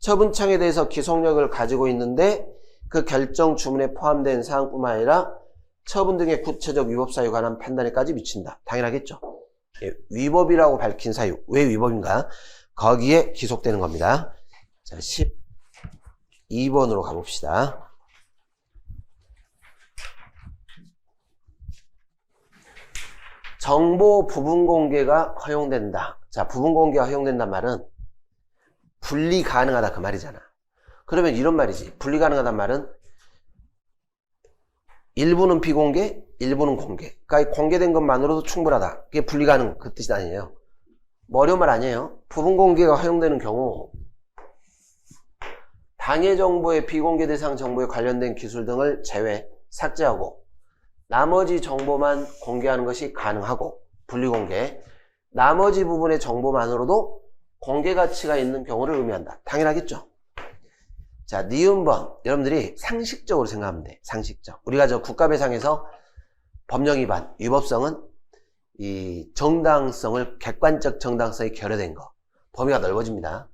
처분청에 대해서 기속력을 가지고 있는데 그 결정 주문에 포함된 사항뿐만 아니라 처분 등의 구체적 위법 사유에 관한 판단에까지 미친다. 당연하겠죠. 위법이라고 밝힌 사유, 왜 위법인가? 거기에 기속되는 겁니다. 자, 12번으로 가봅시다. 정보 부분 공개가 허용된다. 자, 부분 공개가 허용된단 말은 분리 가능하다 그 말이잖아. 그러면 이런 말이지. 분리 가능하단 말은 일부는 비공개, 일부는 공개. 그러니까 공개된 것만으로도 충분하다. 그게 분리 가능 그 뜻이 아니에요. 뭐 어려운 말 아니에요. 부분 공개가 허용되는 경우 당해 정보의 비공개 대상 정보에 관련된 기술 등을 제외, 삭제하고 나머지 정보만 공개하는 것이 가능하고 분리공개, 나머지 부분의 정보만으로도 공개 가치가 있는 경우를 의미한다. 당연하겠죠. 자, 니은번 여러분들이 상식적으로 생각하면 돼. 상식적. 우리가 저 국가배상에서 법령 위반, 위법성은 이 정당성을, 객관적 정당성이 결여된 거. 범위가 넓어집니다.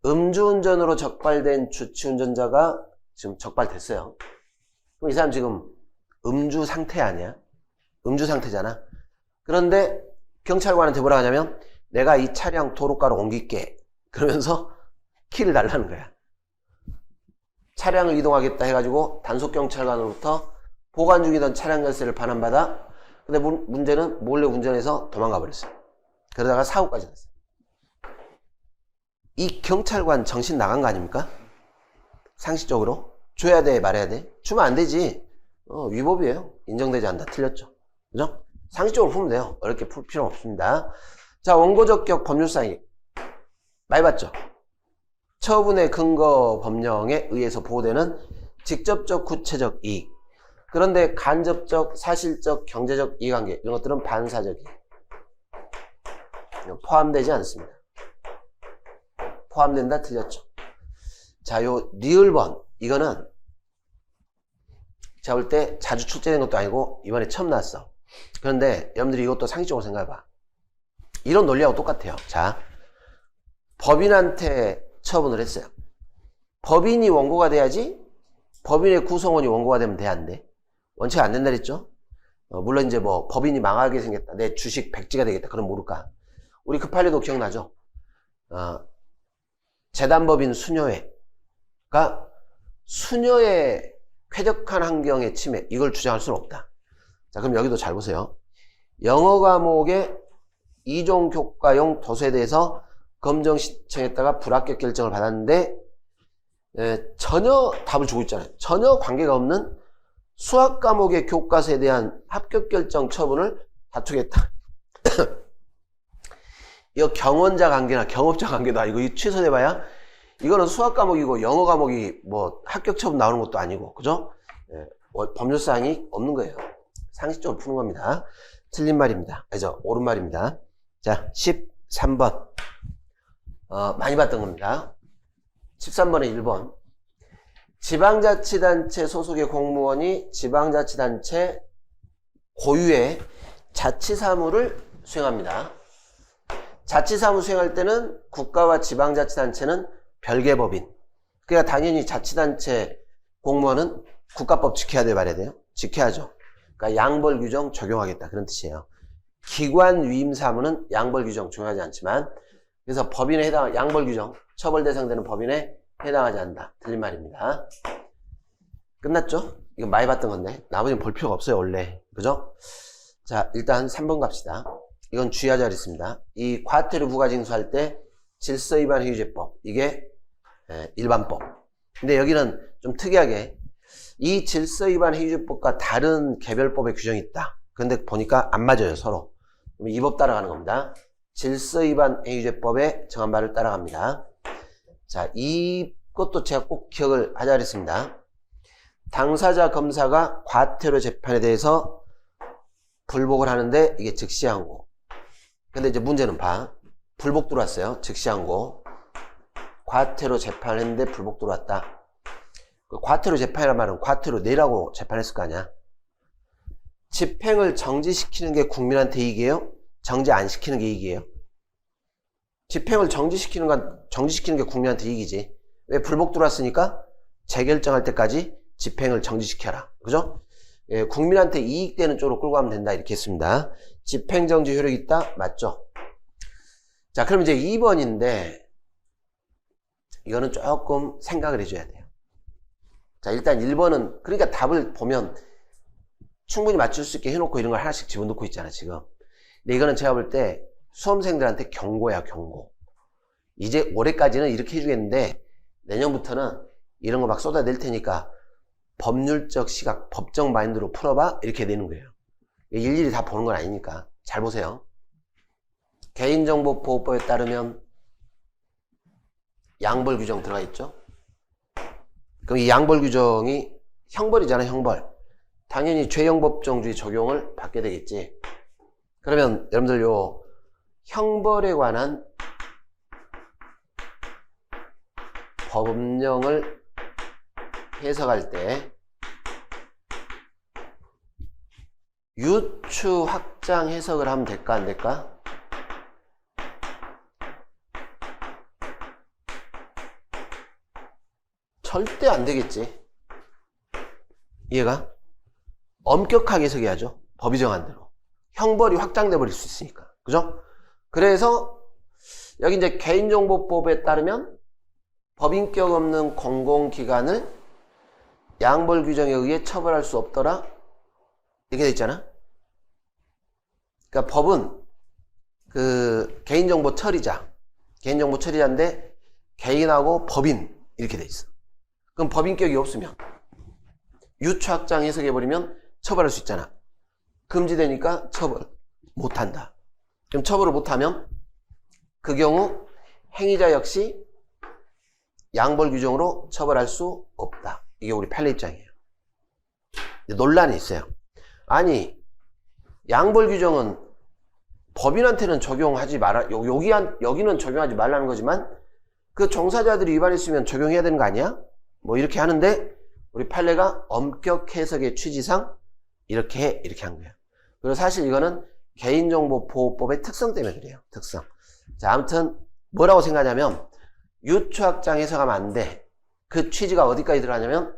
음주운전으로 적발된 주치운전자가 지금 적발됐어요. 그럼 이 사람 지금 음주 상태 아니야? 음주 상태잖아. 그런데 경찰관한테 뭐라 하냐면 내가 이 차량 도로가로 옮길게. 그러면서 키를 달라는 거야. 차량을 이동하겠다 해가지고 단속경찰관으로부터 보관 중이던 차량 열쇠를 반환받아. 근데 문제는 몰래 운전해서 도망가 버렸어요. 그러다가 사고까지 났어요. 이 경찰관 정신 나간 거 아닙니까? 상식적으로 줘야 돼 말해야 돼? 주면 안 되지. 위법이에요. 인정되지 않는다. 틀렸죠. 그죠? 상식적으로 풀면 돼요. 어렵게 풀 필요 없습니다. 자, 원고적격 법률사항이 많이 봤죠? 처분의 근거 법령에 의해서 보호되는 직접적 구체적 이익. 그런데 간접적, 사실적, 경제적 이해관계 이런 것들은 반사적이에요. 포함되지 않습니다. 포함된다 틀렸죠. 자, 요 니을번 이거는 제가 볼 때 자주 출제된 것도 아니고 이번에 처음 나왔어. 그런데 여러분들이 이것도 상식적으로 생각해봐. 이런 논리하고 똑같아요. 자, 법인한테 처분을 했어요. 법인이 원고가 돼야지 법인의 구성원이 원고가 되면 돼, 안 돼? 원칙 안 된다 그랬죠? 물론 이제 뭐 법인이 망하게 생겼다. 내 주식 백지가 되겠다. 그럼 모를까? 우리 그 판례도 기억나죠? 재단법인 수녀회가 수녀의 쾌적한 환경의 침해 이걸 주장할 수는 없다. 자, 그럼 여기도 잘 보세요. 영어 과목의 이종 교과용 도서에 대해서 검정 신청했다가 불합격 결정을 받았는데 전혀 답을 주고 있잖아요. 전혀 관계가 없는 수학 과목의 교과서에 대한 합격 결정 처분을 다투겠다. 이거 경원자 관계나 경업자 관계도 아니고 이거 취소해봐야 이거는 수학 과목이고 영어 과목이 뭐 합격 처분 나오는 것도 아니고 그죠? 법률사항이 없는 거예요. 상식적으로 푸는 겁니다. 틀린 말입니다. 그죠? 옳은 말입니다. 자, 13번 많이 봤던 겁니다. 13번에 1번 지방자치단체 소속의 공무원이 지방자치단체 고유의 자치사무를 수행합니다. 자치사무 수행할 때는 국가와 지방자치단체는 별개 법인. 그러니까 당연히 자치단체 공무원은 국가법 지켜야 돼 말해야 돼요. 지켜야죠. 그러니까 양벌 규정 적용하겠다 그런 뜻이에요. 기관 위임 사무는 양벌 규정 적용하지 않지만 그래서 법인에 해당 양벌 규정 처벌 대상되는 법인에 해당하지 않는다. 틀린 말입니다. 끝났죠? 이거 많이 봤던 건데 나머지는 볼 필요가 없어요 원래. 그죠? 자, 일단 3번 갑시다. 이건 주의하자 그랬습니다. 이 과태료 부과징수할 때 질서위반 회유죄법 이게 일반법. 근데 여기는 좀 특이하게 이 질서위반 회유죄법과 다른 개별법의 규정이 있다. 그런데 보니까 안 맞아요 서로. 그럼 이 법 따라가는 겁니다. 질서위반 회유죄법의 정한 바를 따라갑니다. 자, 이것도 제가 꼭 기억을 하자 그랬습니다. 당사자 검사가 과태료 재판에 대해서 불복을 하는데 이게 즉시항고. 근데 이제 문제는 봐. 불복 들어왔어요. 즉시항고. 과태료 재판을 했는데 불복 들어왔다. 그 과태료 재판이란 말은 과태료 내라고 재판했을 거 아니야. 집행을 정지시키는 게 국민한테 이익이에요? 정지 안 시키는 게 이익이에요? 집행을 정지시키는 게 국민한테 이익이지. 왜 불복 들어왔으니까 재결정할 때까지 집행을 정지시켜라. 그죠? 예, 국민한테 이익되는 쪽으로 끌고 가면 된다. 이렇게 했습니다. 집행정지 효력이 있다? 맞죠? 자, 그럼 이제 2번인데, 이거는 조금 생각을 해줘야 돼요. 자, 일단 1번은, 그러니까 답을 보면 충분히 맞출 수 있게 해놓고 이런 걸 하나씩 집어넣고 있잖아, 지금. 근데 이거는 제가 볼 때 수험생들한테 경고야, 경고. 이제 올해까지는 이렇게 해주겠는데 내년부터는 이런 거 막 쏟아낼 테니까 법률적 시각, 법적 마인드로 풀어봐 이렇게 되는 거예요. 일일이 다 보는 건 아니니까 잘 보세요. 개인정보보호법에 따르면 양벌 규정 들어가 있죠. 그럼 이 양벌 규정이 형벌이잖아요. 형벌. 당연히 죄형법정주의 적용을 받게 되겠지. 그러면 여러분들 요 형벌에 관한 법령을 해석할 때 유추 확장 해석을 하면 될까 안 될까? 절대 안 되겠지. 이해가? 엄격하게 해석해야죠. 법이 정한 대로. 형벌이 확장돼 버릴 수 있으니까. 그죠? 그래서 여기 이제 개인정보법에 따르면 법인격 없는 공공기관을 양벌 규정에 의해 처벌할 수 없더라. 이렇게 돼 있잖아. 그러니까 법은 그 개인정보 처리자, 개인정보 처리자인데 개인하고 법인 이렇게 돼 있어. 그럼 법인격이 없으면 유추 확장 해석해버리면 처벌할 수 있잖아. 금지되니까 처벌 못한다. 그럼 처벌을 못하면 그 경우 행위자 역시 양벌 규정으로 처벌할 수 없다. 이게 우리 판례 입장이에요. 논란이 있어요. 아니 양벌 규정은 법인한테는 적용하지 말아, 여기는 적용하지 말라는 거지만 그 종사자들이 위반했으면 적용해야 되는 거 아니야? 뭐 이렇게 하는데 우리 판례가 엄격 해석의 취지상 이렇게 한 거예요. 그리고 사실 이거는 개인정보보호법의 특성 때문에 그래요. 특성. 자, 아무튼 뭐라고 생각하냐면 유추 확장 해석하면 안 돼. 그 취지가 어디까지 들어가냐면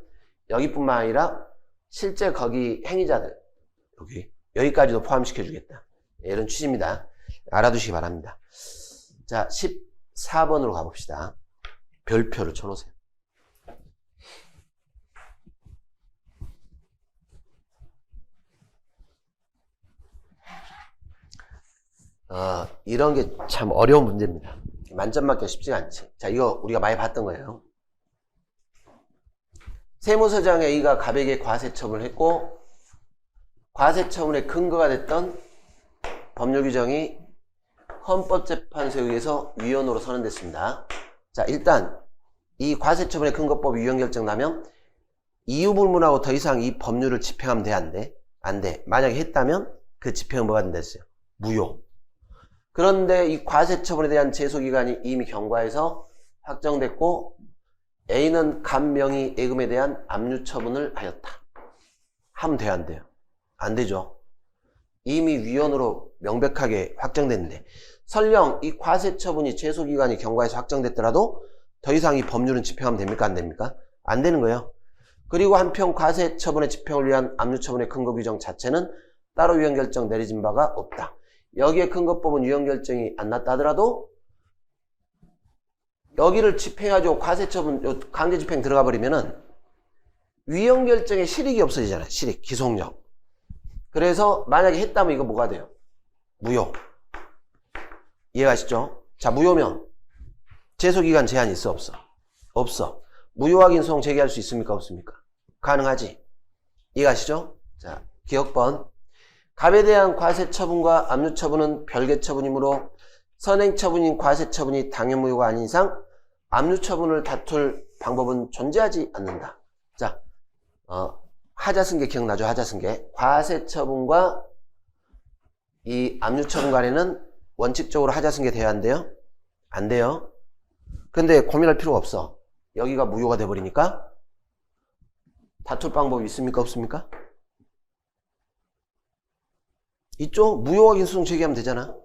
여기뿐만 아니라 실제 거기 행위자들 여기까지도 포함시켜 주겠다. 이런 취지입니다. 알아두시기 바랍니다. 자, 14번으로 가봅시다. 별표를 쳐놓으세요. 이런 게 참 어려운 문제입니다. 만점 맞기가 쉽지가 않지. 자, 이거 우리가 많이 봤던 거예요. 세무서장 A가 갑에게 과세처분을 했고 과세처분의 근거가 됐던 법률 규정이 헌법재판소에 의해서 위헌으로 선언됐습니다. 자, 일단 이 과세처분의 근거법이 위헌결정 나면 이유불문하고 더 이상 이 법률을 집행하면 돼, 안 돼? 안 돼. 만약에 했다면 그 집행은 뭐가 된다 했어요? 무효. 그런데 이 과세처분에 대한 제소기간이 이미 경과에서 확정됐고 A는 갑명의 예금에 대한 압류처분을 하였다. 하면 돼요, 안 돼요? 안 되죠. 이미 위헌으로 명백하게 확정됐는데 설령 이 과세처분이 제소기간이 경과에서 확정됐더라도 더 이상 이 법률은 집행하면 됩니까? 안 됩니까? 안 되는 거예요. 그리고 한편 과세처분의 집행을 위한 압류처분의 근거 규정 자체는 따로 위헌결정 내려진 바가 없다. 여기에 근거법은 위헌결정이 안 났다 하더라도 여기를 집행하죠. 과세처분 강제집행 들어가 버리면은 위헌결정의 실익이 없어지잖아요. 실익, 기속력. 그래서 만약에 했다면 이거 뭐가 돼요? 무효. 이해가시죠? 자, 무효면 제소기간 제한 있어 없어? 없어. 무효 확인 소송 제기할 수 있습니까? 없습니까? 가능하지. 이해가시죠? 자, 기억번. 갑에 대한 과세처분과 압류처분은 별개 처분이므로 선행처분인 과세처분이 당연무효가 아닌 이상 압류처분을 다툴 방법은 존재하지 않는다. 자, 하자승계 기억나죠? 하자승계. 과세처분과 이 압류처분 간에는 원칙적으로 하자승계 돼야 안 돼요? 안 돼요. 근데 고민할 필요가 없어. 여기가 무효가 돼버리니까 다툴 방법이 있습니까? 없습니까? 이쪽 무효 확인 소송 제기하면 되잖아.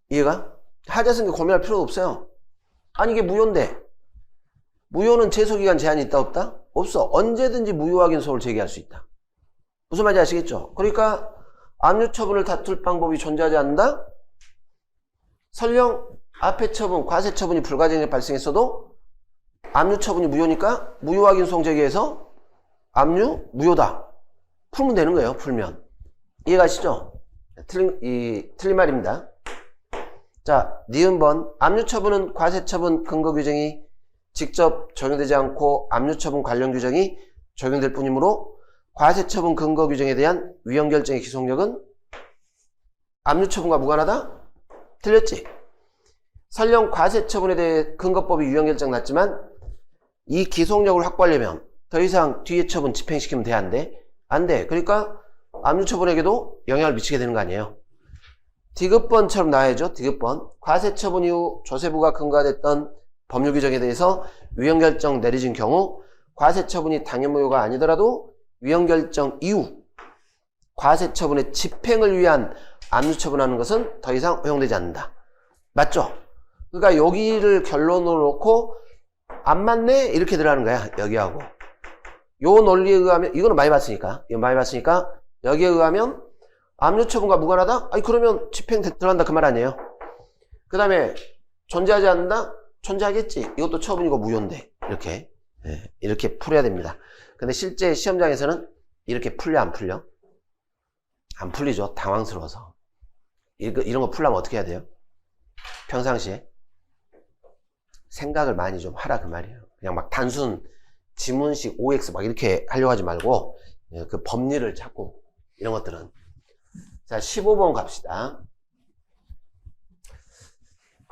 이해가? 하자승계 고민할 필요도 없어요. 아니 이게 무효인데 무효는 제소기간 제한이 있다 없다? 없어. 언제든지 무효 확인 소송을 제기할 수 있다. 무슨 말인지 아시겠죠? 그러니까 압류처분을 다툴 방법이 존재하지 않는다? 설령 앞에 처분, 과세처분이 불가증에 발생했어도 압류처분이 무효니까 무효 확인 소송 제기해서 압류 무효다. 풀면 되는 거예요. 풀면. 이해가시죠? 틀린 말입니다. 자, 니은번 압류처분은 과세처분 근거규정이 직접 적용되지 않고 압류처분 관련 규정이 적용될 뿐이므로 과세처분 근거규정에 대한 위헌결정의 기속력은 압류처분과 무관하다? 틀렸지? 설령 과세처분에 대해 근거법이 위헌결정 났지만 이 기속력을 확보하려면 더 이상 뒤에 처분 집행시키면 돼, 안 돼? 안 돼. 그러니까 압류처분에게도 영향을 미치게 되는 거 아니에요. 디귿번처럼 나와야죠. 디귿번. 과세처분 이후 조세부가 근거가 됐던 법률 규정에 대해서 위헌결정 내려진 경우 과세처분이 당연무효가 아니더라도 위헌결정 이후 과세처분의 집행을 위한 압류처분하는 것은 더 이상 허용되지 않는다. 맞죠? 그러니까 여기를 결론으로 놓고 안 맞네? 이렇게 들어가는 거야. 여기하고. 요 논리에 의하면, 이거는 많이 봤으니까. 이거 많이 봤으니까 여기에 의하면 압류처분과 무관하다? 아니 그러면 집행 들어간다 그 말 아니에요. 그 다음에 존재하지 않는다? 존재하겠지. 이것도 처분이고 무효인데 이렇게 이렇게 풀어야 됩니다. 근데 실제 시험장에서는 이렇게 풀려 안 풀려? 안 풀리죠. 당황스러워서. 이런 거 풀려면 어떻게 해야 돼요? 평상시에 생각을 많이 좀 하라 그 말이에요. 그냥 막 단순 지문식 OX 막 이렇게 하려고 하지 말고 그 법리를 찾고 이런 것들은. 자, 15번 갑시다.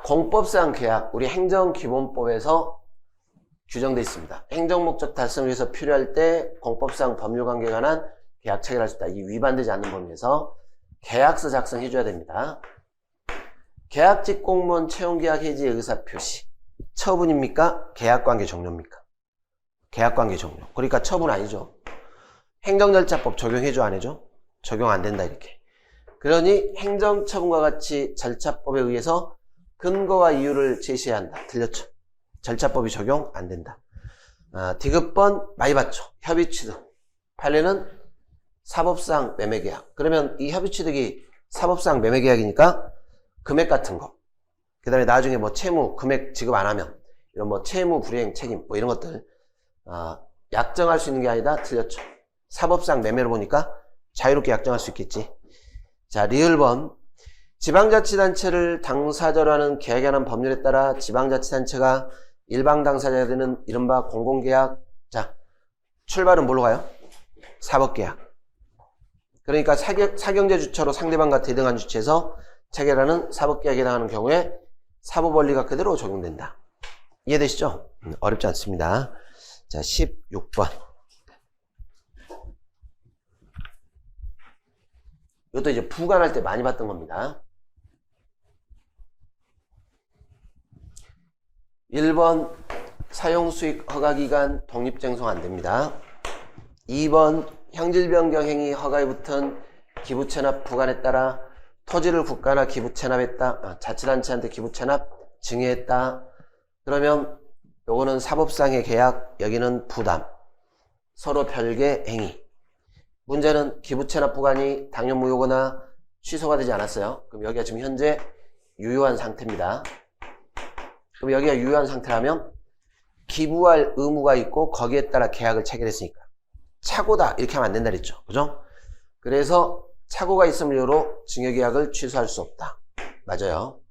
공법상 계약, 우리 행정기본법에서 규정되어 있습니다. 행정목적 달성을 위해서 필요할 때 공법상 법률관계에 관한 계약 체결할 수 있다. 이 위반되지 않는 범위에서 계약서 작성해줘야 됩니다. 계약직 공무원 채용계약 해지의 의사표시. 처분입니까? 계약관계 종료입니까? 계약관계 종료. 그러니까 처분 아니죠. 행정절차법 적용해줘 안 해줘? 적용 안 된다 이렇게. 그러니 행정처분과 같이 절차법에 의해서 근거와 이유를 제시해야 한다. 틀렸죠? 절차법이 적용 안 된다. 디귿번 많이 봤죠? 협의취득. 판례는 사법상 매매계약. 그러면 이 협의취득이 사법상 매매계약이니까 금액 같은 거. 그 다음에 나중에 뭐 채무, 금액 지급 안 하면 이런 뭐 채무 불이행 책임 뭐 이런 것들 약정할 수 있는 게 아니다. 틀렸죠? 사법상 매매로 보니까 자유롭게 약정할 수 있겠지. 자, 리을번. 지방자치단체를 당사자로 하는 계약에 관한 법률에 따라 지방자치단체가 일방 당사자가 되는 이른바 공공계약. 자, 출발은 뭘로 가요? 사법계약. 그러니까 사경제 주체로 상대방과 대등한 주체에서 체결하는 사법계약에 해당하는 경우에 사법원리가 그대로 적용된다. 이해되시죠? 어렵지 않습니다. 자, 16번. 이것도 이제 부관할 때 많이 봤던 겁니다. 1번 사용수익 허가기간 독립쟁송 안됩니다. 2번 형질변경 행위 허가에 붙은 기부채납 부관에 따라 토지를 국가나 기부채납했다. 자치단체한테 기부채납 증여했다. 그러면 요거는 사법상의 계약, 여기는 부담. 서로 별개 행위. 문제는 기부채납 부관이 당연무효거나 취소가 되지 않았어요. 그럼 여기가 지금 현재 유효한 상태입니다. 그럼 여기가 유효한 상태라면 기부할 의무가 있고 거기에 따라 계약을 체결했으니까 착오다 이렇게 하면 안 된다 그랬죠. 그죠? 그래서 착오가 있음을 이유로 증여계약을 취소할 수 없다. 맞아요.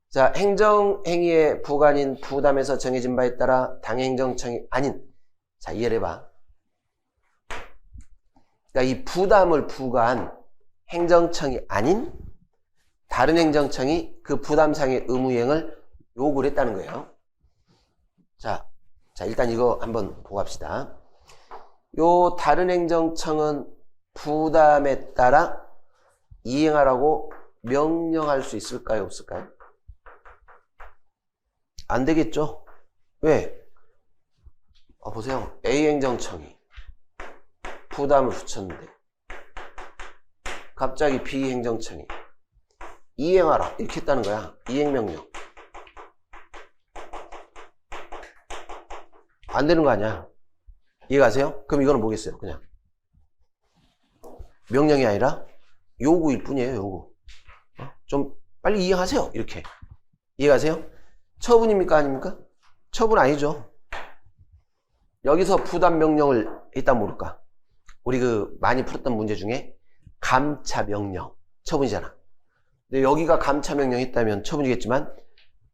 자, 행정행위의 부관인 부담에서 정해진 바에 따라 당행정청이 아닌, 자, 이해를 해봐. 그러니까 이 부담을 부과한 행정청이 아닌 다른 행정청이 그 부담상의 의무이행을 요구를 했다는 거예요. 자, 일단 이거 한번 보고 갑시다. 요 다른 행정청은 부담에 따라 이행하라고 명령할 수 있을까요? 없을까요? 안 되겠죠? 왜? 보세요. A 행정청이 부담을 붙였는데 갑자기 B 행정청이 이행하라 이렇게 했다는 거야. 이행명령. 안 되는 거 아니야. 이해가세요? 그럼 이거는 뭐겠어요? 그냥 명령이 아니라 요구일 뿐이에요. 요구. 좀 빨리 이행하세요. 이렇게. 이해가세요? 처분입니까? 아닙니까? 처분 아니죠. 여기서 부담 명령을 일단 모를까? 우리 그 많이 풀었던 문제 중에 감차 명령 처분이잖아. 근데 여기가 감차명령이 있다면 처분이겠지만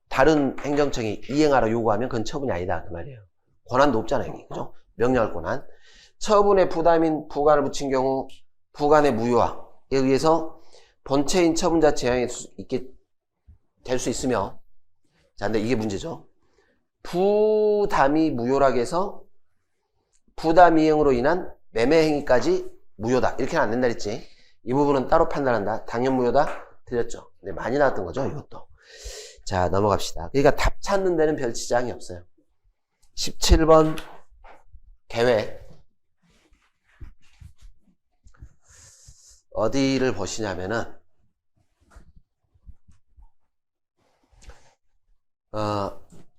다른 행정청이 이행하라 요구하면 그건 처분이 아니다 그 말이에요. 권한도 없잖아요 여기. 그죠? 명령할 권한. 처분의 부담인 부관을 붙인 경우 부관의 무효화에 의해서 본체인 처분자체 영향이 있게 될 수 있으며, 자 근데 이게 문제죠. 부담이 무효라고 해서 부담 이행으로 인한 매매 행위까지 무효다 이렇게는 안 된다 그랬지. 이 부분은 따로 판단한다. 당연 무효다 드렸죠. 근데 많이 나왔던 거죠 이것도. 자 넘어갑시다. 그러니까 답 찾는 데는 별 지장이 없어요. 17번 계획 어디를 보시냐면은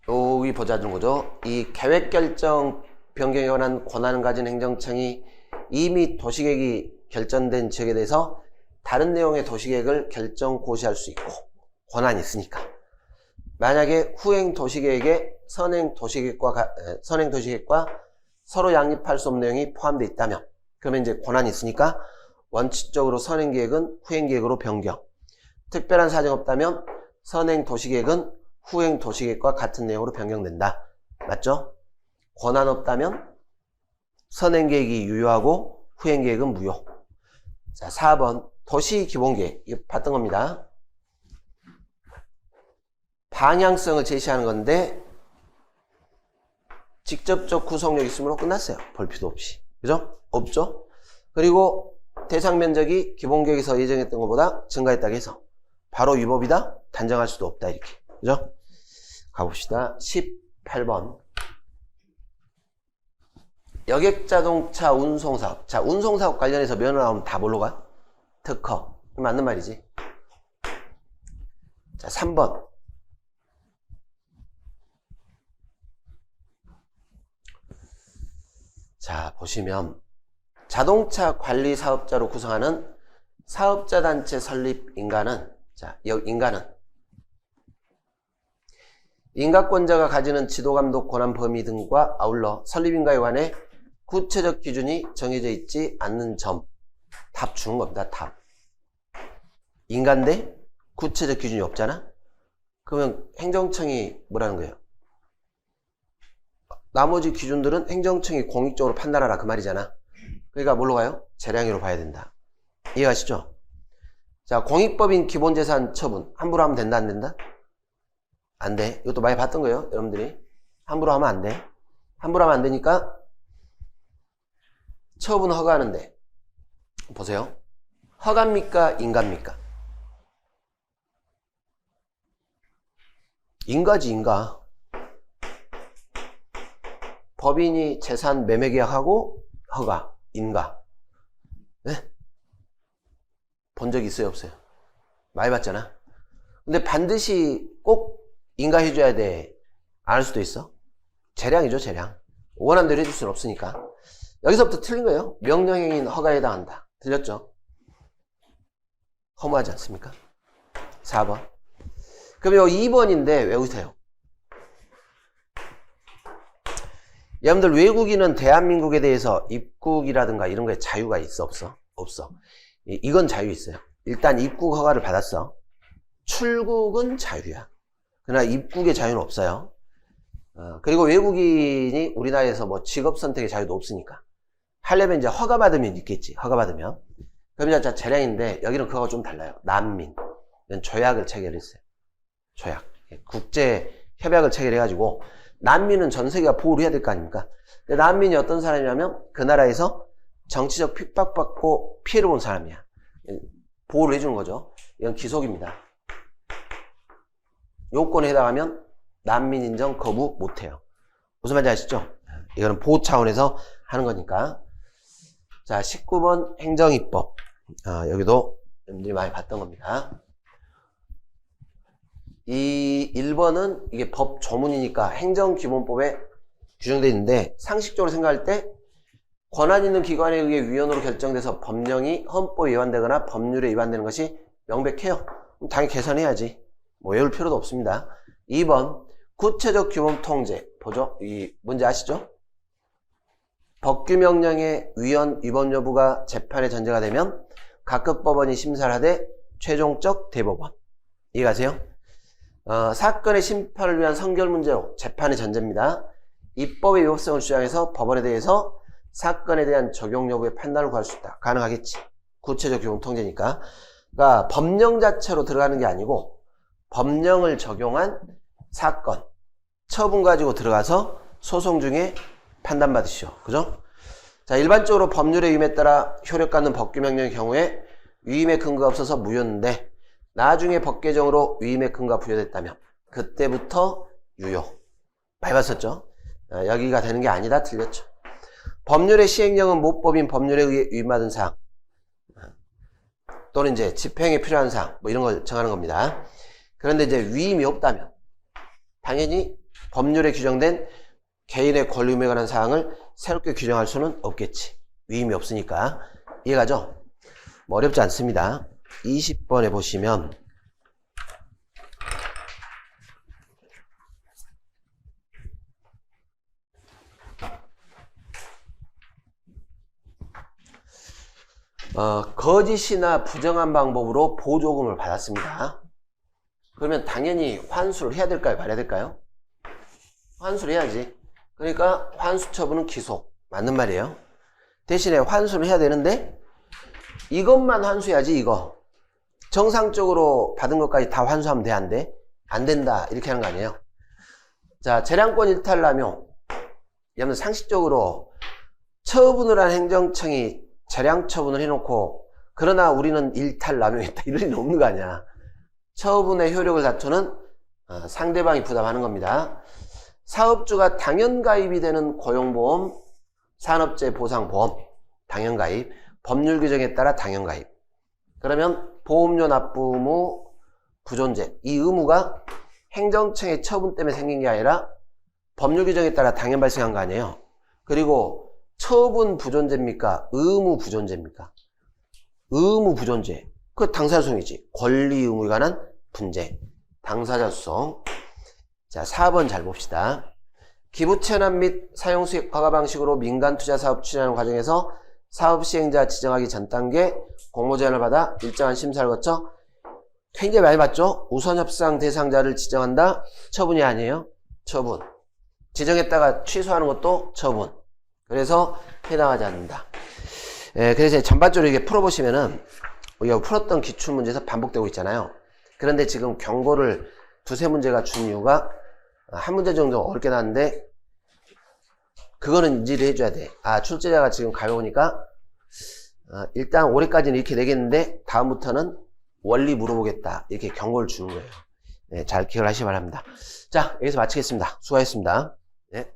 여기 보자는 거죠. 이 계획 결정 변경에 관한 권한을 가진 행정청이 이미 도시계획이 결정된 지역에 대해서 다른 내용의 도시계획을 결정 고시할 수 있고 권한이 있으니까. 만약에 후행 도시계획에 선행 도시계획과 서로 양립할 수 없는 내용이 포함되어 있다면 그러면 이제 권한이 있으니까 원칙적으로 선행계획은 후행계획으로 변경. 특별한 사정이 없다면 선행 도시계획은 후행 도시계획과 같은 내용으로 변경된다. 맞죠? 권한 없다면 선행계획이 유효하고 후행계획은 무효. 자, 4번 도시기본계획. 이거 봤던 겁니다. 방향성을 제시하는 건데 직접적 구속력 있으므로 끝났어요. 볼 필요 없이. 그죠? 없죠? 그리고 대상 면적이 기본계획에서 예정했던 것보다 증가했다고 해서 바로 위법이다? 단정할 수도 없다. 이렇게. 그죠? 가봅시다. 18번. 여객자동차 운송사업. 자, 운송사업 관련해서 면허 나오면 다 뭘로 가? 특허. 맞는 말이지. 자, 3번. 자, 보시면 자동차 관리 사업자로 구성하는 사업자 단체 설립 인가는, 자, 여기 인가는 인가권자가 가지는 지도감독 권한 범위 등과 아울러 설립인가에 관해 구체적 기준이 정해져 있지 않는 점. 답 주는 겁니다. 답. 인가인데 구체적 기준이 없잖아? 그러면 행정청이 뭐라는 거예요? 나머지 기준들은 행정청이 공익적으로 판단하라 그 말이잖아. 그러니까 뭘로 가요? 재량의로 봐야 된다. 이해가시죠? 자, 공익법인 기본재산 처분 함부로 하면 된다 안 된다? 안 돼. 이것도 많이 봤던 거예요 여러분들이. 함부로 하면 안 돼. 함부로 하면 안 되니까 처분 허가하는데 보세요. 허가입니까? 인가입니까? 인가지 인가. 법인이 재산 매매계약하고 허가, 인가. 네? 본 적 있어요 없어요? 많이 봤잖아. 근데 반드시 꼭 인가해줘야 돼? 안 할 수도 있어? 재량이죠 재량. 원하는 대로 해줄 수는 없으니까. 여기서부터 틀린 거예요. 명령행위는 허가에 해당한다. 들렸죠? 허무하지 않습니까? 4번. 그럼 이 2번인데 외우세요. 여러분들 외국인은 대한민국에 대해서 입국이라든가 이런 거에 자유가 있어 없어? 없어. 이건 자유 있어요. 일단 입국 허가를 받았어. 출국은 자유야. 그러나 입국의 자유는 없어요. 그리고 외국인이 우리나라에서 뭐 직업 선택의 자유도 없으니까. 하려면 이제 허가 받으면 있겠지. 허가 받으면. 그럼 이제 재량인데 여기는 그거가 좀 달라요. 난민. 조약을 체결했어요. 조약. 국제 협약을 체결해가지고 난민은 전 세계가 보호를 해야 될 거 아닙니까? 근데 난민이 어떤 사람이냐면 그 나라에서 정치적 핍박받고 피해를 본 사람이야. 보호를 해주는 거죠. 이건 기속입니다. 요건에 해당하면 난민 인정 거부 못해요. 무슨 말인지 아시죠? 이거는 보호 차원에서 하는 거니까. 자, 19번 행정입법. 여기도 여러분들이 많이 봤던 겁니다. 이 1번은 이게 법 조문이니까 행정기본법에 규정되어 있는데 상식적으로 생각할 때 권한 있는 기관에 의해 위헌으로 결정돼서 법령이 헌법에 위반되거나 법률에 위반되는 것이 명백해요. 그럼 당연히 개선해야지. 뭐 외울 필요도 없습니다. 2번 구체적 규범 통제. 보죠? 이 문제 아시죠? 법규명령의 위헌 위법 여부가 재판에 전제가 되면 각급 법원이 심사를 하되 최종적 대법원. 이해가세요? 사건의 심판을 위한 선결 문제로 재판의 전제입니다. 입법의 위법성을 주장해서 법원에 대해서 사건에 대한 적용 여부의 판단을 구할 수 있다. 가능하겠지. 구체적 규정 통제니까. 그러니까 법령 자체로 들어가는 게 아니고 법령을 적용한 사건, 처분 가지고 들어가서 소송 중에 판단받으시오. 그죠? 자, 일반적으로 법률의 위임에 따라 효력 갖는 법규명령의 경우에 위임의 근거가 없어서 무효인데 나중에 법 개정으로 위임의 근거가 부여됐다면 그때부터 유효. 많이 봤었죠? 여기가 되는 게 아니다. 틀렸죠. 법률의 시행령은 모법인 법률에 의해 위임받은 사항 또는 이제 집행에 필요한 사항 뭐 이런 걸 정하는 겁니다. 그런데 이제 위임이 없다면 당연히 법률에 규정된 개인의 권리의무에 관한 사항을 새롭게 규정할 수는 없겠지. 위임이 없으니까. 이해가죠? 뭐 어렵지 않습니다. 20번에 보시면 거짓이나 부정한 방법으로 보조금을 받았습니다. 그러면 당연히 환수를 해야 될까요? 말아야 될까요? 환수를 해야지. 그러니까 환수 처분은 기소. 맞는 말이에요. 대신에 환수를 해야 되는데 이것만 환수해야지. 이거 정상적으로 받은 것까지 다 환수하면 돼? 안 돼? 안 된다. 이렇게 하는 거 아니에요. 자, 재량권 일탈남용. 여러분 상식적으로 처분을 한 행정청이 재량 처분을 해놓고 그러나 우리는 일탈남용했다 이럴 리는 없는 거 아니야. 처분의 효력을 다투는 상대방이 부담하는 겁니다. 사업주가 당연가입이 되는 고용보험, 산업재해 보상보험, 당연가입, 법률 규정에 따라 당연가입. 그러면 보험료 납부 의무, 부존재. 이 의무가 행정청의 처분 때문에 생긴 게 아니라 법률 규정에 따라 당연 발생한 거 아니에요. 그리고 처분 부존재입니까? 의무 부존재입니까? 의무 부존재. 그 당사자 소송이지. 권리 의무에 관한 분쟁. 당사자 소송. 자, 4번 잘 봅시다. 기부 체납 및 사용 수익 과가 방식으로 민간 투자 사업 추진하는 과정에서 사업 시행자 지정하기 전 단계 공모 제안을 받아 일정한 심사를 거쳐 굉장히 많이 봤죠? 우선 협상 대상자를 지정한다. 처분이 아니에요. 처분. 지정했다가 취소하는 것도 처분. 그래서 해당하지 않는다. 그래서 전반적으로 이게 풀어보시면은 우리가 풀었던 기출문제에서 반복되고 있잖아요. 그런데 지금 경고를 두세 문제가 준 이유가 한 문제 정도 어렵게 나왔는데 그거는 인지를 해줘야 돼. 아, 출제자가 지금 가벼우니까 일단 올해까지는 이렇게 내겠는데 다음부터는 원리 물어보겠다. 이렇게 경고를 주는 거예요. 네, 잘 기억을 하시기 바랍니다. 자, 여기서 마치겠습니다. 수고하셨습니다. 네.